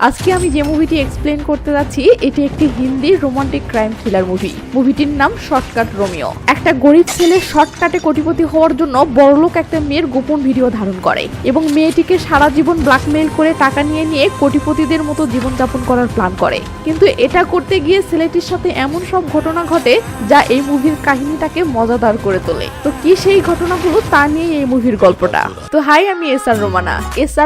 আজকে আমি যে মুভিটি এক্সপ্লেন করতে যাচ্ছি এটি একটি Hindi romantic crime thriller movie. মুভিটির নাম শর্টকাট রোমিও। একটা গরিব ছেলে শর্টকাটে কোটিপতি হওয়ার জন্য বড়লোক একটা মেয়ের গোপন ভিডিও ধারণ করে এবং মেয়েটিকে সারা জীবন ব্ল্যাকমেইল করে টাকা নিয়ে কোটিপতিদের মতো জীবনযাপন করার প্ল্যান করে। কিন্তু এটা করতে গিয়ে ছেলেটির সাথে এমন সব ঘটনা ঘটে যা এই মুভির কাহিনীটাকে মজাদার করে তোলে। তো কি সেই ঘটনাগুলো তা নিয়ে এই মুভির গল্পটা। তো হাই, আমি এসআর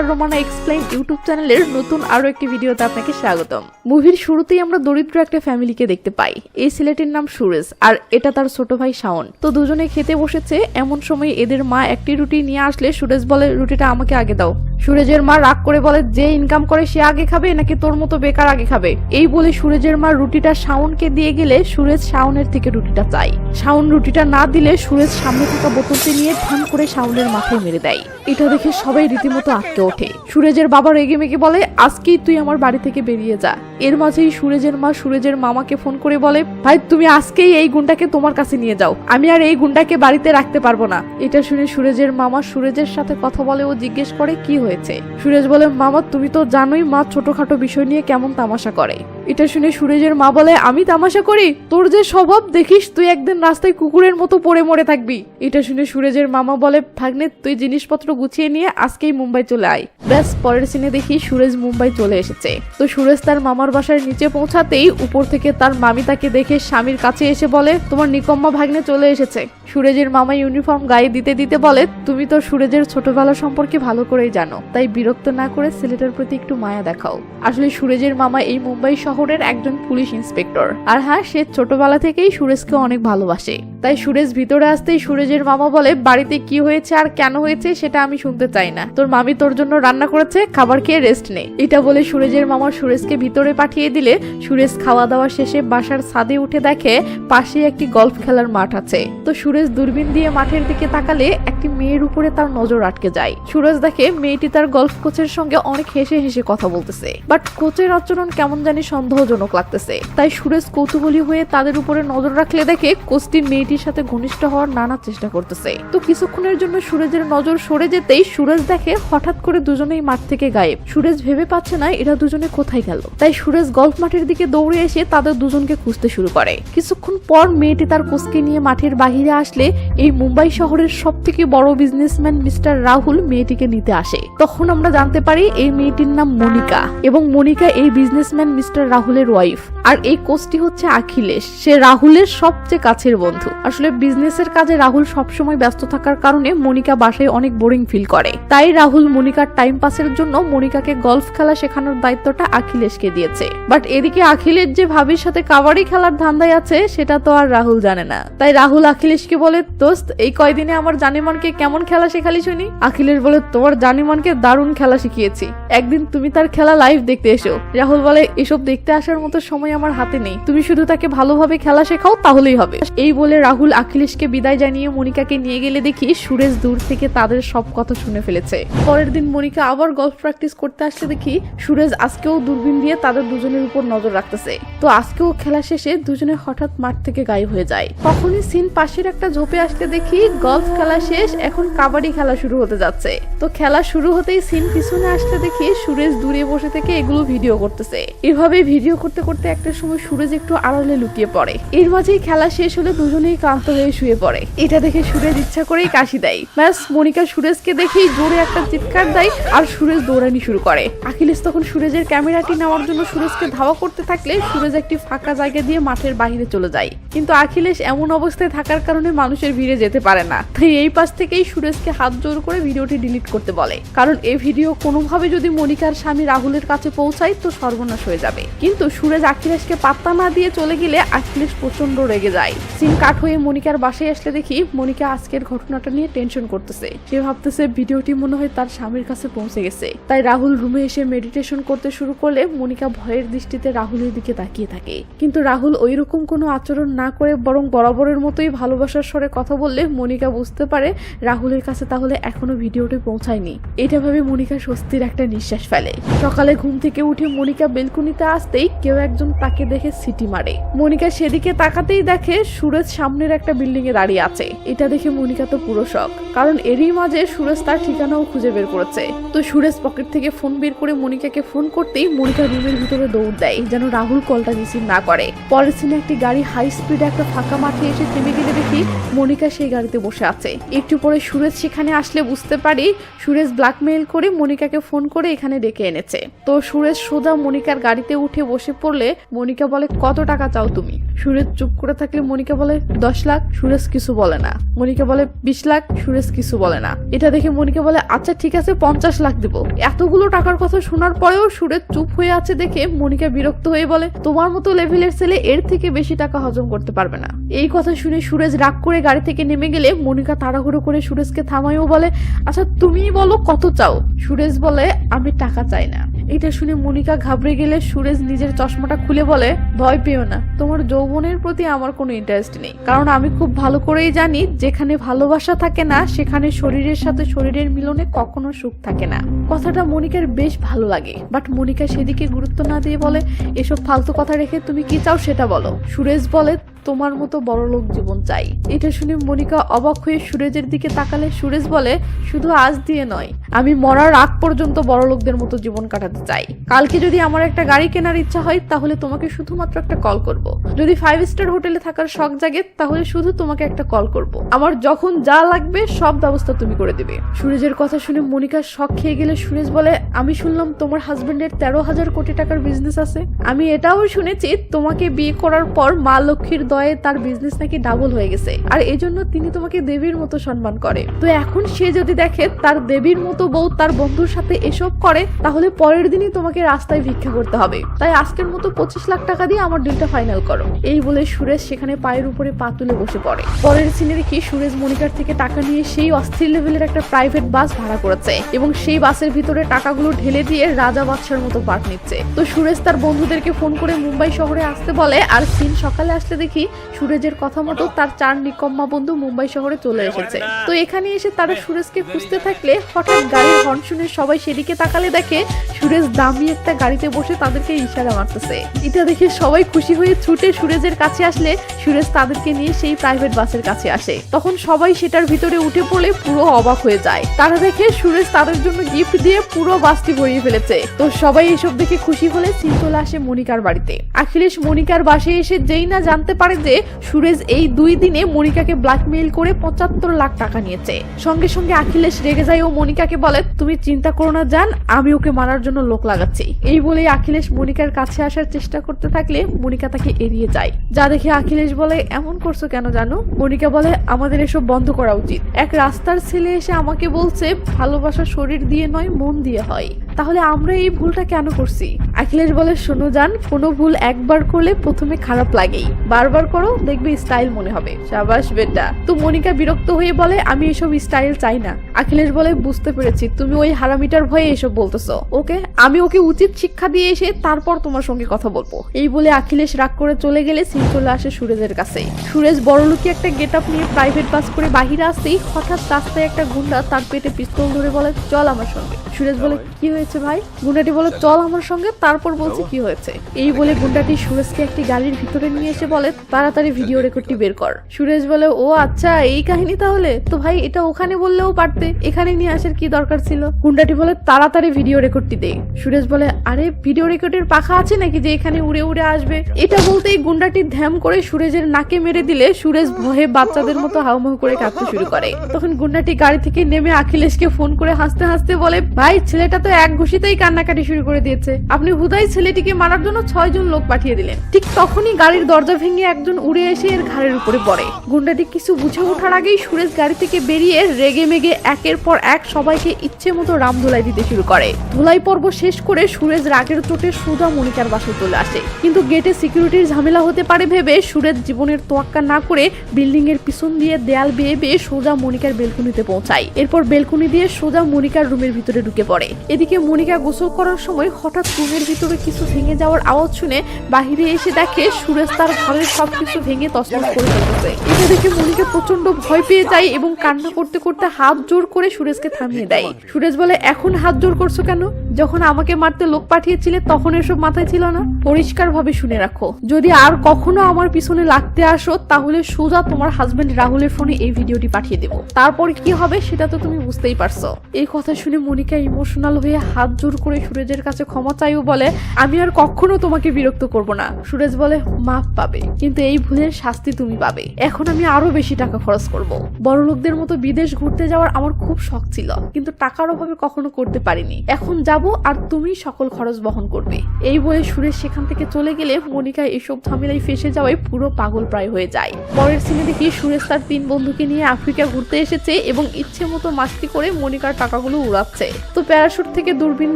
রোমানা এক্সপ্লেইন ইউটিউব চ্যানেলের নতুন আরো একটি ভিডিওতে আপনাকে স্বাগতম। মুভির শুরুতেই আমরা দরিদ্র একটা ফ্যামিলিকে দেখতে পাই। এই ছেলেটির নাম সুরেশ আর এটা তার ছোট ভাই শাওন। তো দুজনে খেতে বসেছে, এমন সময় এদের মা একটি রুটি নিয়ে আসলে সুরেশ বলে, রুটিটা আমাকে আগে দাও। সুরেজের মা রাগ করে বলে, যে ইনকাম করে সে আগে খাবে নাকি তোর মতো বেকার আগে খাবে। এই বলে সুরেজের মা রুটিটা শাওনকে দিয়ে গেলে সুরেজ শাওনের থেকে রুটিটা চাই। শাওন রুটিটা না দিলে সুরেজ সামনে থাকা বোতলটি নিয়ে ঠান করে শাওনের মাথায় মেরে দেয়। এটা দেখে সবাই রীতিমতো আটকে ওঠে। সুরেজের বাবা রেগে মেগে বলে, আজকেই তুই আমার বাড়ি থেকে বেরিয়ে যা। এর মাঝেই সুরেজের মা সুরেজের মামাকে ফোন করে বলে, ভাই তুমি আজকেই এই গুন্ডাকে তোমার কাছে নিয়ে যাও, আমি আর এই গুন্ডাকে বাড়িতে রাখতে পারবো না। এটা শুনে সুরেজের মামা সুরেজের সাথে কথা বলে ও জিজ্ঞেস করে কি হয়েছে। সুরেজ বলে, মামা তুমি তো জানোই মা ছোটখাটো বিষয় নিয়ে কেমন তামাশা করে। এটা শুনে সুরেজের মা বলে, আমি তামাশা করি? তোর যে স্বভাব দেখিস তুই একদিন রাস্তায় কুকুরের মতো পড়ে মরে থাকবি। এটা শুনে সুরেজের মামা বলে, ভাগ্নে তুই জিনিসপত্র গুছিয়ে নিয়ে আজকেই মুম্বাই চলে আয়। ব্যাস পরের সিনে দেখি সুরেজ মুম্বাই চলে এসেছে। তো সুরেজ তার মামার বাসার নিচে পৌঁছাতেই উপর থেকে তার মামি তাকে দেখে স্বামীর কাছে এসে বলে, তোমার নিকম্মা ভাগ্নে চলে এসেছে। সুরেজের মামা ইউনিফর্ম গায়ে দিতে দিতে বলে, তুমি তো সুরেজের ছোটবেলা সম্পর্কে ভালো করেই জানো, তাই বিরক্ত না করে ছেলেটার প্রতি একটু মায়া দেখাও। আসলে সুরেজের মামা এই মুম্বাই শহরের একজন পুলিশ ইন্সপেক্টর। আর হ্যাঁ, সে ছোটবেলা থেকেই সুরেজকে অনেক ভালোবাসে। তাই সুরেজ ভিতরে আসতেই সুরেজের মামা বলে, বাড়িতে কি হয়েছে আর কেন হয়েছে সেটা আমি শুনতে চাই না, তোর মামি তোর জন্য রান্না করেছে, খাবার খেয়ে রেস্ট নে। এটা বলে সুরেজের মামা সুরেজকে ভিতরে পাঠিয়ে দিলে সুরেজ খাওয়া দাওয়া শেষে বাসার ছাদে উঠে দেখে পাশে একটি গলফ খেলার মাঠ আছে। তো সুরেজ দূরবীন দিয়ে মাঠের দিকে তাকালে একটি মেয়ের উপরে তার নজর আটকে যায়। সুরেজ দেখে মেয়েটি তার গলফ কোচের সঙ্গে অনেক হেসে হেসে কথা বলতেছে, বাট কোচের আচরণ কেমন জানি সন্দেহজনক লাগতেছে। তাই সুরেজ কৌতূহলী হয়ে তাদের উপরে নজর রাখলে দেখে কোচটি মেয়েটির সাথে ঘনিষ্ঠ হওয়ার নানা চেষ্টা করতেছে। তো কিছুক্ষণের জন্য সুরেজের নজর সরে যেতেই সুরেজ দেখে হঠাৎ করে দুজনেই মাঠ থেকে গায়েব। সুরেজ ভেবে পাচ্ছে না এরা দুজনে কোথায় গেল। তাই সুরেজ গলফ মাঠের দিকে দৌড়ে এসে তাদের দুজনকে খুঁজতে শুরু করে। কিছুক্ষণ পর মেয়েটি তার কোচকে নিয়ে মাঠের বাহিরে আসলে এই মুম্বাই শহরের সব থেকে বড় বিজনেসম্যান মিস্টার রাহুল মেয়েটিকে নিতে আসে। তখন আমরা জানতে পারি এই মেয়েটির নাম মনিকা এবং মনিকা এই বিজনেসম্যান মিস্টার রাহুলের ওয়াইফ। আর এই কোচটি হচ্ছে আখিলেশ, সে রাহুলের সবচেয়ে কাছের বন্ধু। আসলে বিজনেসের কাজে রাহুল সবসময় ব্যস্ত থাকার কারণে মনিকা বাসায় অনেক বোরিং ফিল করে। তাই রাহুল মনিকার টাইম পাসের জন্য মনিকাকে গলফ খেলা শেখানোর দায়িত্বটা আখিলেশকে দিয়েছে। বাট এদিকে আখিলেশ যে ভাবির সাথে কাবাডি খেলার ধান্দায় আছে সেটা তো আর রাহুল জানে না। তাই রাহুল আখিলেশকে বলে, দোস্ত এই কয়দিনে আমার জানিমানকে কেমন খেলা শেখালি শুনি। আখিলেশ বলে, তোমার জানিমানকে দারুণ খেলা শিখিয়েছি, একদিন তুমি তার খেলা লাইভ দেখতে এসো। রাহুল বলে, এসব দেখতে আসার মতো সময় আমার হাতে নেই, তুমি শুধু তাকে ভালোভাবে খেলা শেখাও তাহলেই হবে। এই বলে রাহুল আখিলেশকে বিদায় জানিয়ে মনিকাকে নিয়ে গেলে দেখি সুরেশ দূর থেকে তাদের সব কথা শুনে ফেলেছে। পরের দিন মনিকা আবার গলফ প্র্যাকটিস করতে আসলে দেখি সুরেশ আজকেও দূরবীন দিয়ে তাদের দুজনের উপর নজর রাখতেছে। তো আজকেও খেলা শেষে দুজনে হঠাৎ মাঠ থেকে গায়েব হয়ে যায়। তখনই সিন পাশের একটা ঝোপে আসতে দেখি গলফ খেলা শেষ, এখন কাবাডি খেলা শুরু হতে যাচ্ছে। তো খেলা শুরু হতেই সিন পিছনে আসতে দেখি সুরেশ দূরে বসে থেকে এগুলো ভিডিও করতেছে। এভাবে ভিডিও করতে করতে একটা সময় সুরেশ একটু আড়ালে লুকিয়ে পড়ে। এর মাঝেই খেলা শেষ হলে দুজনেই ক্লান্ত হয়ে শুয়ে পড়ে। এটা দেখে সুরেশ ইচ্ছা করেই কাশি দেয়। ব্যাস মনিকা সুরেশকে দেখেই জোরে একটা চিৎকার দেয় আর সুরেশ দৌড়ানি শুরু করে। আখিলেশ তখন সুরেজের ক্যামেরাটি নেওয়ার জন্য সুরেশকে ধাওয়া করতে থাকলে সুরেশ একটি ফাঁকা জায়গা দিয়ে মাঠের বাইরে চলে যায়। কিন্তু আখিলেশ এমন অবস্থায় থাকার কারণে মানুষের ভিড়ে যেতে পারে না। তাই এই পাশ থেকেই সুরেশকে হাত জোর করে ভিডিওটি ডিলিট করতে বলে, কারণ এই ভিডিও কোনোভাবে যদি মনিকার স্বামী রাহুলের কাছে পৌঁছায় তো সর্বনাশ হয়ে যাবে। কিন্তু সুরেশ আখিলেশকে পাত্তা না দিয়ে চলে গেলে আখিলেশ প্রচন্ড রেগে যায়। সিন কাট হয়ে মনিকার বাসায় আসলে দেখি মনিকা আজকের ঘটনাটা নিয়ে টেনশন করতেছে। সে ভাবতেছে ভিডিওটি মনে হয় তার স্বামীর কাছে পৌঁছে গেছে। তাই রাহুল রুমে এসে মেডিটেশন করতে শুরু করলে মনিকা ভয়ের দৃষ্টিতে রাহুলের দিকে তাকিয়ে থাকে। কিন্তু রাহুল ওইরকম কোনো আচরণ না করে বরং বরাবরের মতোই ভালোবাসার স্বরে কথা বললে মনিকা বুঝতে পারে রাহুলের কাছে তাহলে এখনো ভিডিওটি পৌঁছায়নি। এটা ভাবে মনিকা স্বস্তির একটা নিঃশ্বাস ফেলে। সকালে ঘুম থেকে উঠে মনিকা বেলকুনিতে আসতেই কেউ একজন তাকে দেখে সিটি মারে। মনিকা সেদিকে তাকাতেই দেখে সুরেশ সামনের একটা বিল্ডিং এ দাঁড়িয়ে আছে। এটা দেখে মনিকা তো পুরো শক, কারণ এরই মাঝে সুরেশ তার ঠিকানাও খুঁজে বের করেছে। তো সুরেশ পকেট থেকে ফোন বের করে মনিকাকে ফোন করতেই মনিকা রুমের ভিতরে দৌড় দেয় যেন রাহুল কলটা রিসিভ না করে। পরের সিনে একটি গাড়ি হাই স্পিডে একটা ফাঁকা মাঠে এসে থেমে গেলে দেখি মনিকা সেই গাড়িতে বসে আছে। একটু পরে সুরেশ সেখানে আসলে বুঝতে পারি সুরেশ ব্ল্যাকমেইল করে মনিকাকে ফোন করে এখানে ডেকে এনেছে। তো সুরেশ সোজা মনিকার গাড়িতে উঠে বসে পড়লে মনিকা বলে, কত টাকা চাও তুমি? সুরেশ চুপ করে থাকলে মনিকা বলে 10 লাখ। সুরেশ কিছু বলে না। মনিকা বলে 20 লাখ। সুরেশ কিছু বলে না। এটা দেখে মনিকা বলে, আচ্ছা ঠিক আছে 50 লাখ দিব। এতগুলো টাকার কথা শোনার পরেও সুরেশ চুপ হয়ে আছে দেখে মনিকা বিরক্ত হয়ে বলে, তোমার মতো লেভেলের ছেলে এর থেকে বেশি টাকা হজম করতে পারবে না। এই কথা শুনে সুরেশ রাগ করে গাড়ি থেকে নেমে গেলে মনিকা তাড়াহুড়ো করে সুরেশকে থামায়ও বলে, আচ্ছা তুমিই বলো কত চাও? সুরেশ বলে, আমি টাকা চাই না। এটা শুনে মনিকা ঘাবড়ে গেলে সুরেশ নিজের চশমাটা খুলে বলে, ভয় পেও না, তোমার যৌবনের প্রতি আমার কোনো ইন্টারেস্ট নেই, কারণ আমি খুব ভালো করেই জানি যেখানে ভালোবাসা থাকে না সেখানে শরীরের সাথে শরীরের মিলনে কখনো সুখ থাকে না। কথাটা মনিকার বেশ ভালো লাগে, বাট মনিকা সেদিকে গুরুত্ব না দিয়ে বলে, এসব ফালতু কথা রেখে তুমি কি চাও সেটা বলো। সুরেশ বলে, তোমার মতো বড়লোক জীবন চাই। এটা শুনে মনিকা অবাক হয়ে সুরেশের দিকে তাকালে সুরেশ বলে, শুধু আজ দিয়ে নয়, আমি মরার আগ পর্যন্ত বড়লোকদের মতো জীবন কাটাতে চাই। কালকে যদি আমার একটা গাড়ি কেনার ইচ্ছা হয় তাহলে তোমাকে শুধুমাত্র একটা কল করব। যদি 5 স্টার হোটেলে থাকার শখ জাগে তাহলে শুধু তোমাকে একটা কল করব। আমার যখন যা লাগবে সব ব্যবস্থা তুমি করে দিবে। সুরেশের কথা শুনে মনিকা শক খেয়ে গেলে সুরেশ বলে, আমি শুনলাম তোমার হাজবেন্ডের 13,000 কোটি টাকার বিজনেস আছে। আমি এটাও শুনেছি তোমাকে বিয়ে করার পর মা লক্ষ্মীর দয়ে তার বিজনেস নাকি ডাবল হয়ে গেছে, আর এজন্য তিনি তোমাকে দেবীর মতো সম্মান করে। তো এখন সে যদি দেখে তার দেবীর মতো বউ তার বন্ধুর সাথে এসব করে তাহলে পরের দিনই তোমাকে রাস্তায় ভিক্ষা করতে হবে। তাই আজকের মতো 25 লাখ টাকা দিয়ে আমার ডিলটা ফাইনাল করো। এই বলে সুরেশ সেখানে পায়ের উপরে পা তুলে বসে পড়ে। পরের সিনে দেখি সুরেশ মনিকার থেকে টাকা নিয়ে সেই অস্থির লেভেলের একটা প্রাইভেট বাস ভাড়া করেছে এবং সেই বাসের ভিতরে টাকাগুলো ঢেলে দিয়ে রাজা বাদশার মতো পাঠ নিচ্ছে। তো সুরেশ তার বন্ধুদেরকে ফোন করে মুম্বাই শহরে আসতে বলে, আর সিন সকালে আসলে দেখি সুরেশের কথা মতো তার 4 নিকম্মা বন্ধু মুম্বাই শহরে চলে এসেছে। তো এখানে এসে তারা সুরেশকে খুঁজতে থাকলে হঠাৎ গাড়ির হর্ন শুনে সবাই সেদিকে তাকালে দেখে সুরেশ দামি একটা গাড়িতে বসে তাদেরকে ইশারা মারতেছে। এটা দেখে সবাই খুশি হয়ে ছুটে সুরেশের কাছে আসলে সুরেশ তাদেরকে নিয়ে সেই প্রাইভেট বাসের কাছে আসে। তখন সবাই সেটার ভিতরে উঠে পড়ে পুরো অবাক হয়ে যায়। তারা দেখে সুরেশ তাদের জন্য গিফট দিয়ে পুরো বাসটি ভরিয়ে ফেলেছে। তো সবাই এইসব দেখে খুশি হলে সিন চলে আসে মনিকার বাড়িতে। অখিলেশ মনিকার বাসায় এসে যেই না জানতে পারে যে সুরেশ এই 2 দিনে মনিকাকে ব্ল্যাকমেইল করে 75 লাখ টাকা নিয়েছে। সঙ্গে সঙ্গে অখিলেশ রেগে যায় ও মনিকাকে বলে, তুমি চিন্তা করো না জান, আমি ওকে মারার জন্য লোক লাগাচ্ছি। এই বলে অখিলেশ মনিকার কাছে আসার চেষ্টা করতে থাকলে মনিকা তাকে এড়িয়ে যায়। যা দেখে অখিলেশ বলে, এমন করছো কেন জানো? মনিকা বলে, আমাদের এসব বন্ধ করা উচিত। এক রাস্তার ছেলে এসে আমাকে বলছে ভালোবাসা শরীর দিয়ে নয় মন দিয়ে হয়, তাহলে আমরা এই ভুলটা কেন করছি? অখিলেশ বলে, শোনো জান, কোনো ভুল একবার করলে প্রথমে খারাপ লাগেই, বারবার করো দেখবে স্টাইল মনে হবে। শাবাশ বেটা। তো মনিকা বিরক্ত হয়ে বলে, আমি এসব স্টাইল চাই না। অখিলেশ বলে, বুঝতে পেরেছি, তুমি ওই হারামিটার ভয়ে এসব বলতেছো। ওকে, আমি ওকে উচিত শিক্ষা দিয়ে এসে তারপর তোমার সঙ্গে কথা বলবো। এই বলে অখিলেশ রাগ করে চলে গেলে সিন চলে আসে সুরেশের কাছে। সুরেশ বড়লোকি একটা গেট আপ নিয়ে প্রাইভেট বাস করে বাহিরে আসতেই হঠাৎ রাস্তায় একটা গুন্ডা তার পেটে পিস্তল ধরে বলে, চল আমার সঙ্গে। সুরেশ বলে, কি হয়েছে ভাই? গুন্ডাটি বলে, চল আমার সঙ্গে। তারপর বলছে কি হয়েছে। এই বলে গুন্ডাটি সুরেশকে একটি গাড়ির ভিতরে নিয়ে এসে বলে, তাড়াতাড়ি ভিডিও রেকর্ডটি বের কর। সুরেশ বলে, ও আচ্ছা এই কাহিনী তাহলে? তো ভাই এটা ওখানে বললেও পারতে, এখানে নিয়ে আসার কি দরকার ছিল? গুন্ডাটি বলে, তাড়াতাড়ি ভিডিও রেকর্ডটি দে। সুরেশ বলে, আরে ভিডিও রেকর্ডের পাখা আছে নাকি যে এখানে উড়ে উড়ে আসবে? এটা বলতেই গুন্ডাটি ধ্যাম করে সুরেশের নাকে মেরে দিলে সুরেশ ভয়ে বাচ্চাদের মতো হাউমাউ করে কাঁদতে শুরু করে। তখন গুন্ডাটি গাড়ি থেকে নেমে অখিলেশকে ফোন করে হাসতে হাসতে বলে, ভাই ছেলেটা তো এক ঘুষিতেই কান্নাকাটি শুরু করে দিয়েছে, আপনি হুদাই ছেলেটিকে মারার জন্য 6 জন লোক পাঠিয়ে দিলেন। ঠিক তখনই গাড়ির দরজা ভেঙে একজন উড়ে এসে এর ঘাড়ের উপরে পড়ে। গুন্ডাটি কিছু বুঝে ওঠার আগেই সুরেশ গাড়ি থেকে বেরিয়ে রেগে মেগে একের পর এক সবাইকে ইচ্ছে মতো রাম ধুলাই দিতে শুরু করে। ধুলাই পর্ব শেষ করে সুরেশ রাগের চোটে সোজা মনিকার বাসায় চলে আসে, কিন্তু গেটে সিকিউরিটির ঝামেলা হতে পারে ভেবে সুরেশ জীবনের তোয়াক্কা না করে বিল্ডিং এর পিছন দিয়ে দেয়াল বেয়ে বেয়ে সোজা মনিকার বেলকুনিতে পৌঁছায়। এরপর বেলকুনি দিয়ে সোজা মনিকার রুমের ভিতরে ঢুকে পড়ে। এদিকে মনিকা গোসল করার সময় হঠাৎ রুমের ভিতরে কিছু ভেঙে যাওয়ার আওয়াজ শুনে বাহিরে এসে দেখে সুরেশ তার ঘরের সবকিছু ভেঙে তছনছ করে ফেলতেছে। এটা দেখে মনিকা প্রচন্ড ভয় পেয়ে যায় এবং কান্না করতে করতে হাত জোর করে সুরেশকে থামিয়ে দেয়। সুরেশ বলে, এখন হাত জোর করছো কেন? যখন আমাকে মারতে লোক পাঠিয়েছিলে তখন এসব মাথায় ছিল না? পরিষ্কার ভাবে শুনে রাখো, যদি আর কখনো আমার পিছনে লাগতে আসো তাহলে সোজা তোমার হাজবেন্ড রাহুলের ফোনে এই ভিডিওটি পাঠিয়ে দেবো। তারপর কি হবে সেটা তো তুমি বুঝতেই পারছো। এই কথা শুনে মনিকা ইমোশনাল হয়ে হাত জোর করে সুরেজের কাছে ক্ষমা চাইও বলে, আমি আর কখনো তোমাকে বিরক্ত করব না। সুরেজ বলে, মাফ পাবে, কিন্তু এই ভুলের শাস্তি তুমি পাবে। এখন আমি আরো বেশি টাকা খরচ করব। বড় লোকদের মতো বিদেশ ঘুরতে যাওয়ার আমার খুব শখ ছিল, কিন্তু টাকার অভাবে কখনো করতে পারিনি। এখন যাব আর তুমি সকল খরচ বহন করবে। এই বলে সুরেশ সেখান থেকে চলে গেলে মনিকা এসব ঝামেলায় ফেসে যাওয়ায় পুরো পাগল প্রায় হয়ে যায়। পরের সিনে দেখি সুরেশ তার 3 বন্ধুকে নিয়ে আফ্রিকা ঘুরতে এসেছে এবং ইচ্ছে মতো মাস্তি করে মনিকার টাকাগুলো উড়াচ্ছে। তো প্যারাশুট থেকে দূরবীন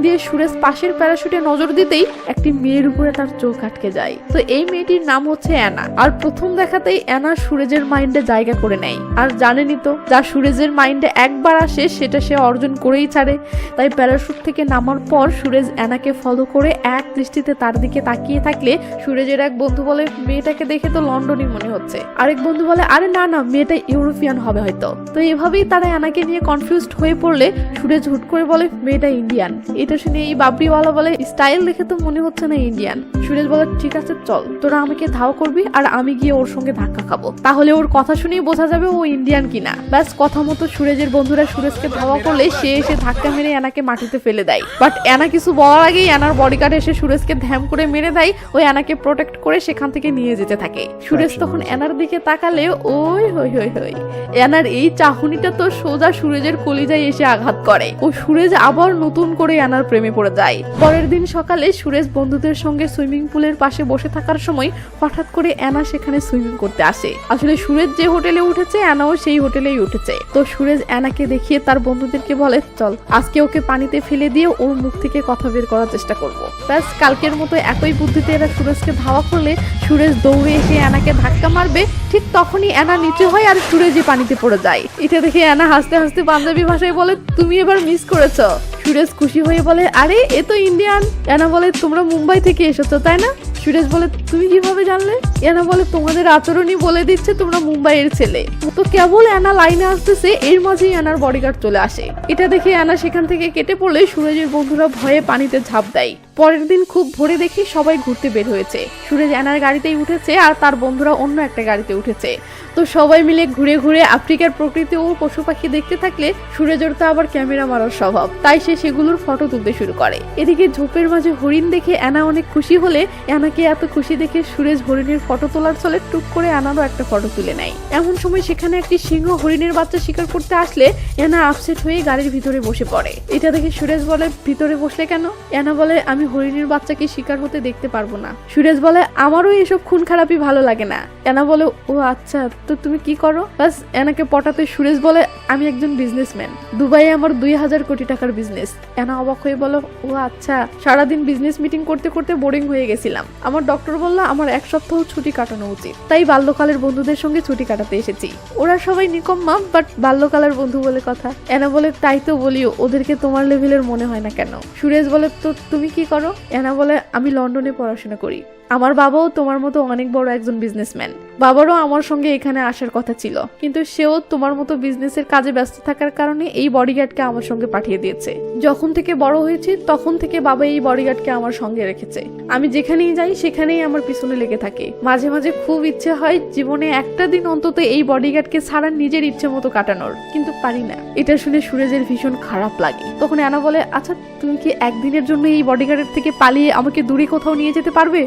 দিয়ে সুরেশ পাশের প্যারাশুটে নজর দিতেই একটি মেয়ের উপরে তার চোখ আটকে যায়। তো এই মেয়েটির নাম হচ্ছে অ্যানা। আর প্রথম দেখাতেই অ্যানা সুরেজের মাইন্ডে জায়গা করে নেয়। আর জানেনই তো, যা সুরেজের মাইন্ডে একবার আসে সেটা সে অর্জন করেই ছাড়ে। তাই প্যারাশুট থেকে নামার পর সুরেজ অ্যানাকে ফলো করে এক দৃষ্টিতে তার দিকে তাকিয়ে থাকলে সুরেজের এক বন্ধু বলে, মেয়েটাকে দেখে তো লন্ডনই মনে হচ্ছে। আরেক বন্ধু বলে, আরে না না, মেয়েটা ইউরোপিয়ান হবে হয়তো। তো এভাবেই তারা অ্যানাকে নিয়ে কনফিউজড হয়ে পড়লে সুরেজ হুট করে বলে, মেয়েটা ইন্ডিয়ান। এটা শুনে এই বাবরিওয়ালা বলে, স্টাইল দেখে তো মনে হচ্ছে না ইন্ডিয়ান। সুরেজ বলে, ঠিক আছে চল, তোরা আমাকে ধাওয়া করবি আর আমি গিয়ে ওর সঙ্গে ধাক্কা খাবো, তাহলে ওর কথা শুনেই বোঝা যাবে ও ইন্ডিয়ান কিনা। ব্যাস কথা মতো সুরেজের বন্ধুরা সুরেজকে ধাওয়া করলে সে এসে ধাক্কা মেরে অ্যানাকে মাটিতে ফেলে দেয়। বাট অ্যানা কিছু বলার আগেই অ্যানার বডিগার্ড এসে সুরেজকে ধ্যাম করে মেরে দেয়। ওই অ্যানাকে প্রোটেক্ট করে সেখান থেকে নিয়ে যেতে থাকে। সুরেজ তখন অ্যানার দিকে তাকালে ওই হই হই হই, অ্যানার এই চাহনিটা তো সোজা সুরেজের কলিজায় এসে আঘাত করে। ও সুরেজ আবার নতুন করে অ্যানার প্রেমে পড়ে যায়। পরের দিন সকালে সুরেজ বন্ধুদের সঙ্গে সুইমিং পুলের পাশে বসে থাকার সময় হঠাৎ করে অ্যানা সেখানে সুইমিং করতে আসে। আসলে সুরেজ যে হোটেলে উঠেছে অ্যানাও সেই হোটেলেই উঠেছে। তো সুরেজ অ্যানাকে দেখিয়ে তার বন্ধুদেরকে বলে, চল আজকে ওকে পানিতে ফেলে দিয়ে ওর মুখ থেকে কথা বের করার চেষ্টা করব। ব্যাস কালকের মতো একই বুদ্ধিতে এরা সুরেজকে ধাওয়া করলে সুরেজ দৌড়ে এসে অ্যানাকে ধাক্কা মারবে। ঠিক তখনই অ্যানা নিচে হয় আর সুরেজই পানিতে পড়ে যায়। এটা দেখে অ্যানা হাসতে হাসতে পাঞ্জাবি ভাষায় বলে, তুমি এবার মিস করেছো। সুরেজ খুশি হয়ে বলে, আরে এ তো ইন্ডিয়ান। অ্যানা বলে, তোমরা মুম্বাই থেকে এসেছো তাই না? সুরেশ বলে, তুমি কিভাবে জানলে? অ্যানা বলে, তোমাদের আচরণই বলে দিচ্ছে তোমরা মুম্বাইয়ের ছেলে। তো কেবল অ্যানা লাইনে আসতেছে, এর মাঝেই অ্যানার বডিগার্ড চলে আসে। এটা দেখে অ্যানা সেখান থেকে কেটে পড়লে সুরেজের বন্ধুরা ভয়ে পানিতে ঝাঁপ দেয়। পরের দিন খুব ভোরে দেখি সবাই ঘুরতে বের হয়েছে। সুরেজ অ্যানার গাড়িতেই উঠেছে আর তার বন্ধুরা অন্য একটা গাড়িতে উঠেছে। তো সবাই মিলে ঘুরে ঘুরে আফ্রিকার প্রকৃতি ও পশু পাখি দেখতে থাকলে সুরেজের তো আবার ক্যামেরা মারার স্বভাব, তাই সে সেগুলোর ফটো তুলতে শুরু করে। এদিকে ঝোপের মাঝে হরিণ দেখে অ্যানা অনেক খুশি হলে অ্যানাকে এত খুশি দেখে সুরেজ হরিণের ফটো তোলার চলে টুক করে অ্যানারও একটা ফটো তুলে নেয়। এমন সময় সেখানে একটি সিংহ হরিণের বাচ্চা শিকার করতে আসলে অ্যানা আপসেট হয়ে গাড়ির ভিতরে বসে পড়ে। এটা দেখে সুরেজ বলে, ভিতরে বসলে কেন? অ্যানা বলে, আমি হরিণের বাচ্চাকে শিকার হতে দেখতে পারবো না। সুরেজ বলে, আমারও এসব খুন খারাপি ভালো লাগে না। অ্যানা বলে, ও আচ্ছা, তো তুমি কি করো? বাস অ্যানাকে পটাতে সুরেজ বলে, আমি একজন বিজনেসম্যান, দুবাইয়ে আমার 2000 কোটি টাকার বিজনেস। অ্যানা অবাক হয়ে বলো, ও আচ্ছা, সারাদিন বিজনেস মিটিং করতে করতে বোরিং হয়ে গেছিলাম। আমার ডক্টর বলল আমার 1 সপ্তাহ ছুটি কাটানো উচিত, তাই বাল্যকালের বন্ধুদের সঙ্গে ছুটি কাটাতে এসেছি। ওরা সবাই নিকম্মা, বাট বাল্যকালের বন্ধু বলে কথা। অ্যানা বলে, তাই তো বলিও, ওদেরকে তোমার লেভেলের মনে হয় না কেন? সুরেজ বলে, তো তুমি কি করো? অ্যানা বলে, আমি লন্ডনে পড়াশোনা করি। আমার বাবাও তোমার মতো অনেক বড় একজন বিজনেসম্যান। বাবারও আমার সঙ্গে এখানে আসার কথা ছিল, কিন্তু সেও তোমার মতো বিজনেসের কাজে ব্যস্ত থাকার কারণে এই বডিগার্ডকে আমার সঙ্গে পাঠিয়ে দিয়েছে। যখন থেকে বড় হয়েছি তখন থেকে বাবা এই বডিগার্ডকে আমার সঙ্গে রেখেছে। আমি যেখানেই যাই সেখানেই আমার পিছনে লেগে থাকে। মাঝে মাঝে খুব ইচ্ছে হয় জীবনে একটা দিন অন্তত এই বডিগার্ডকে ছাড়া নিজের ইচ্ছে মতো কাটানোর, কিন্তু পারি না। এটা শুনে সুরেজের ভীষণ খারাপ লাগে। তখন অ্যানা বলে, আচ্ছা তুমি কি একদিনের জন্য এই বডিগার্ডের থেকে পালিয়ে আমাকে দূরে কোথাও নিয়ে যেতে পারবে?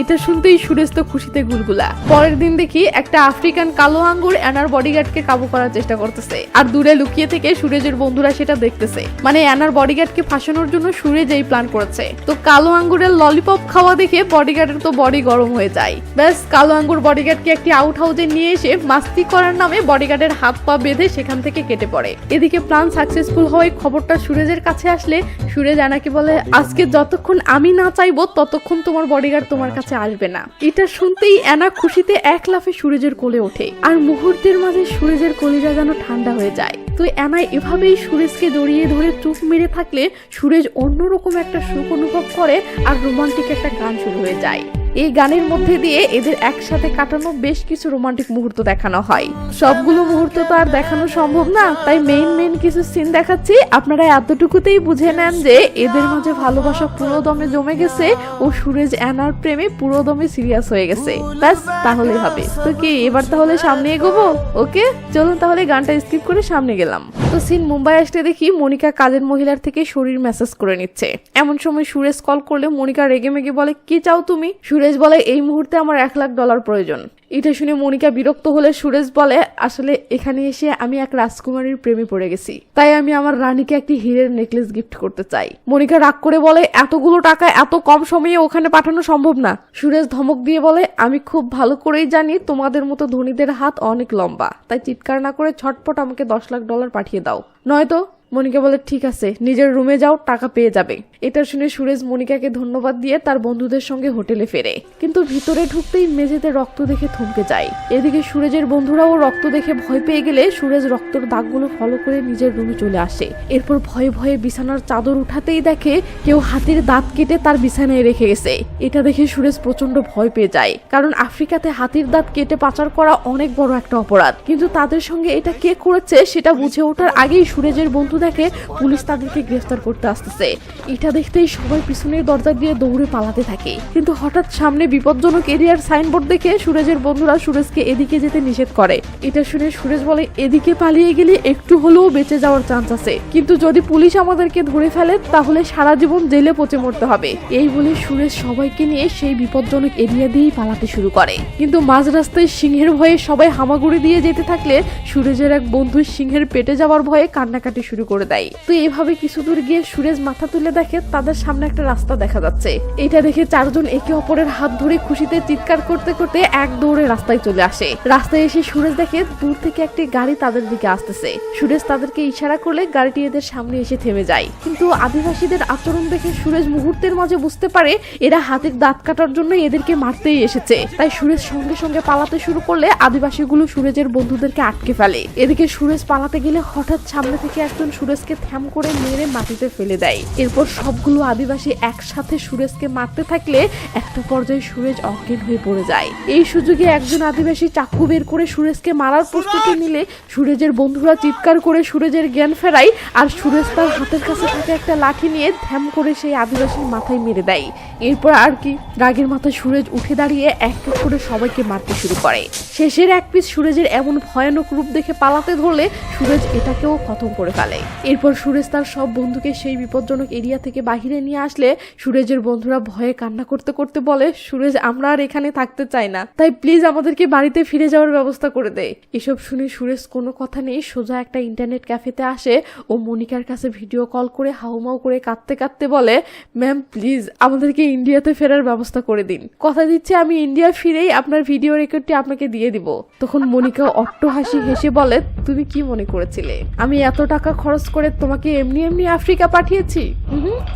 এটা শুনতেই সুরেজ তো খুশিতে গুলগুলা। পরের দিন দেখি একটা আফ্রিকান কালো আঙ্গুর অ্যানার বডিগার্ডকে কাবু করার চেষ্টা করতেছে, আর দূরে লুকিয়ে থেকে সুরেজের বন্ধুরা সেটা দেখতেছে। মানে অ্যানার বডিগার্ডকে ফাঁসানোর জন্য সুরেজ এই প্ল্যান করেছে। তো কালো আঙ্গুরের ললিপপ খাওয়া দেখে বডিগার্ডের তো বডি গরম হয়ে যায়। ব্যাস কালো আঙ্গুর বডিগার্ডকে একটি আউট হাউসে নিয়ে এসে মাস্তি করার নামে বডিগার্ডের হাত পা বেঁধে সেখান থেকে কেটে পড়ে। এদিকে প্ল্যান সাকসেসফুল হওয়ায় খবরটা সুরেজের কাছে আসলে সুরেজ অ্যানাকে বলে, আজকে যতক্ষণ আমি না চাইবো ততক্ষণ তোমার বডিগার্ড তোমার কাছে আসবে না। এটা শুনতেই অ্যানা খুশিতে এক লাফে সুরেজের কোলে ওঠে, আর মুহূর্তের মাঝে সুরেজের কলিজা যেন ঠান্ডা হয়ে যায়। তো তো অ্যানা এভাবেই সুরেশকে জড়িয়ে ধরে চুপ মেরে থাকলে সুরেশ অন্যরকম একটা সুখ অনুভব করে আর রোমান্টিক একটা গান শুরু হয়ে যায়। এই গানের মধ্যে দিয়ে এদের একসাথে কাটানো বেশ কিছু রোমান্টিক মুহূর্ত দেখানো হয়। সবগুলো মুহূর্ত তো আর দেখানো সম্ভব না, তাই মেইন কিছু সিন দেখাচ্ছি, আপনারা এতটুকুতেই বুঝে নেন যে এদের মাঝে ভালোবাসা পুরো দমে জমে গেছে ও সুরেশ অ্যানার প্রেমে পুরো দমে সিরিয়াস হয়ে গেছে। ব্যাস তাহলেই হবে। তো কি এবার তাহলে সামনে এগোবো? ওকে চলুন তাহলে গানটা স্কিপ করে সামনে গেলাম। তো সিন মুম্বাই আসতে দেখি মনিকা কাজের মহিলার থেকে শরীর ম্যাসাজ করে নিচ্ছে। এমন সময় সুরেশ কল করলে মনিকা রেগে মেগে বলে, কি চাও তুমি? সুরেশ বলে, এই মুহূর্তে আমার $1,00,000 প্রয়োজন। এটা শুনে মনিকা বিরক্ত হলে সুরেশ বলে, আসলে এখানে এসে আমি এক রাজকুমারীর প্রেমে পড়ে গেছি, তাই আমি আমার রানীকে একটি হীরের নেকলেস গিফট করতে চাই। মনিকা রাগ করে বলে, এতগুলো টাকা এত কম সময়ে ওখানে পাঠানো সম্ভব না। সুরেশ ধমক দিয়ে বলে, আমি খুব ভালো করেই জানি তোমাদের মতো ধনীদের হাত অনেক লম্বা, তাই চিৎকার না করে ছটপট আমাকে $10,00,000 পাঠিয়ে দাও, নয়তো। মনিকা বলে, ঠিক আছে, নিজের রুমে যাও, টাকা পেয়ে যাবে। এটা শুনে সুরেশ মনিকাকে ধন্যবাদ দিয়ে তার বন্ধুদের সঙ্গে হোটেলে ফেরে, কিন্তু ভিতরে ঢুকতেই মেঝেতে রক্ত দেখে থমকে যায়। এদিকে সুরেশের বন্ধুরাও রক্ত দেখে ভয় পেয়ে গেলে সুরেশ রক্তের দাগগুলো ফলো করে নিজের রুমে চলে আসে। এরপর ভয়ে ভয়ে বিছানার চাদর উঠাতেই দেখে কেউ হাতির দাঁত কেটে তার বিছানায় রেখে গেছে। এটা দেখে সুরেশ প্রচন্ড ভয় পেয়ে যায়, কারণ আফ্রিকাতে হাতির দাঁত কেটে পাচার করা অনেক বড় একটা অপরাধ। কিন্তু তাদের সঙ্গে এটা কে করেছে সেটা বুঝে ওঠার আগেই সুরেশের বন্ধু দেখে পুলিশ তাদেরকে গ্রেফতার করতে আসতেছে। এটা দেখতেই সবাই পিছনের দরজা দিয়ে দৌড়ে পালাতে থাকে, কিন্তু হঠাৎ সামনে বিপজ্জনক এরিয়ার সাইনবোর্ড দেখে সুরেশের বন্ধুরা সুরেশকে এদিকে যেতে নিষেধ করে। এটা শুনে সুরেশ বলে, এদিকে পালিয়ে গেলে একটু হলেও বেঁচে যাওয়ার চান্স আছে, কিন্তু যদি পুলিশ আমাদেরকে ধরে ফেলে তাহলে সারা জীবন জেলে পচে মরতে হবে। এই বলে সুরেশ সবাইকে নিয়ে সেই বিপজ্জনক এরিয়া দিয়েই পালাতে শুরু করে, কিন্তু মাঝ রাস্তায় সিংহের ভয়ে সবাই হামাগুড়ি দিয়ে যেতে থাকলে সুরেশের এক বন্ধু সিংহের পেটে যাওয়ার ভয়ে কান্নাকাটি শুরু করে দেয়। তো এইভাবে কিছু দূর গিয়ে সুরেশ মাথা তুলে দেখে তাদের সামনে একটা রাস্তা দেখা যাচ্ছে। এটা দেখে চারজন একে অপরের হাত ধরে খুশিতে চিৎকার করতে করতে এক দৌড়ে রাস্তায় চলে আসে। রাস্তায় এসে সুরেশ দেখে দূর থেকে একটি গাড়ি তাদের দিকে আসতেছে। সুরেশ তাদেরকে ইশারা করলে গাড়িটি এদের সামনে এসে থেমে যায়, কিন্তু আদিবাসীদের আচরণ দেখে সুরেশ মুহূর্তের মাঝে বুঝতে পারে এরা হাতির দাঁত কাটার জন্য এদেরকে মারতেই এসেছে। তাই সুরেশ সঙ্গে সঙ্গে পালাতে শুরু করলে আদিবাসীগুলো সুরেশের বন্ধুদেরকে আটকে ফেলে। এদিকে সুরেশ পালাতে গেলে হঠাৎ সামনে থেকে একজন সুরেশকে থ্যাম করে মেরে মাটিতে ফেলে দেয়। এরপর সবগুলো আদিবাসী একসাথে সুরেশকে মারতে থাকলে একটা পর্যায়ে সুরেশ অজ্ঞান হয়ে পড়ে যায়। এই সুযোগে একজন আদিবাসী চাকু বের করে সুরেশকে মারার প্রস্তুতি নিলে সুরেশের বন্ধুরা চিৎকার করে সুরেশের জ্ঞান ফেরায়, আর সুরেশ তার হাতের কাছে থাকা একটা লাঠি নিয়ে থ্যাম করে সেই আদিবাসীর মাথায় মেরে দেয়। এরপর আর কি, রাগের মাথায় সুরেশ উঠে দাঁড়িয়ে এক এক করে সবাইকে মারতে শুরু করে। শেষের এক পিস সুরেশের এমন ভয়ানক রূপ দেখে পালাতে ধরলে সুরেশ এটাকেও খতম করে ফেলে। এরপর সুরেশ তার সব বন্ধুকে সেই বিপজ্জনক এরিয়া থেকে বাহিরে নিয়ে আসলে সুরেশের বন্ধুরা ভয়ে কান্না করতে করতে বলে, সুরেশ আমরা আর এখানে থাকতে চাই না, তাই প্লিজ আমাদেরকে বাড়িতে ফিরে যাওয়ার ব্যবস্থা করে দে। এসব শুনে সুরেশ কোনো কথা নেই সোজা একটা ইন্টারনেট ক্যাফেতে আসে ও মনিকার কাছে ভিডিও কল করে হাউমাউ করে কাঁদতে কাঁদতে বলে, ম্যাম প্লিজ আমাদেরকে ইন্ডিয়াতে ফেরার ব্যবস্থা করে দিন, কথা দিচ্ছি আমি ইন্ডিয়া ফিরেই আপনার ভিডিও রেকর্ডটি আপনাকে দিয়ে দিব। তখন মনিকা অট্ট হাসি হেসে বলে, তুমি কি মনে করেছিলে আমি এত টাকা খরচ করে তোমাকে এমনি এমনি আফ্রিকা পাঠিয়েছি?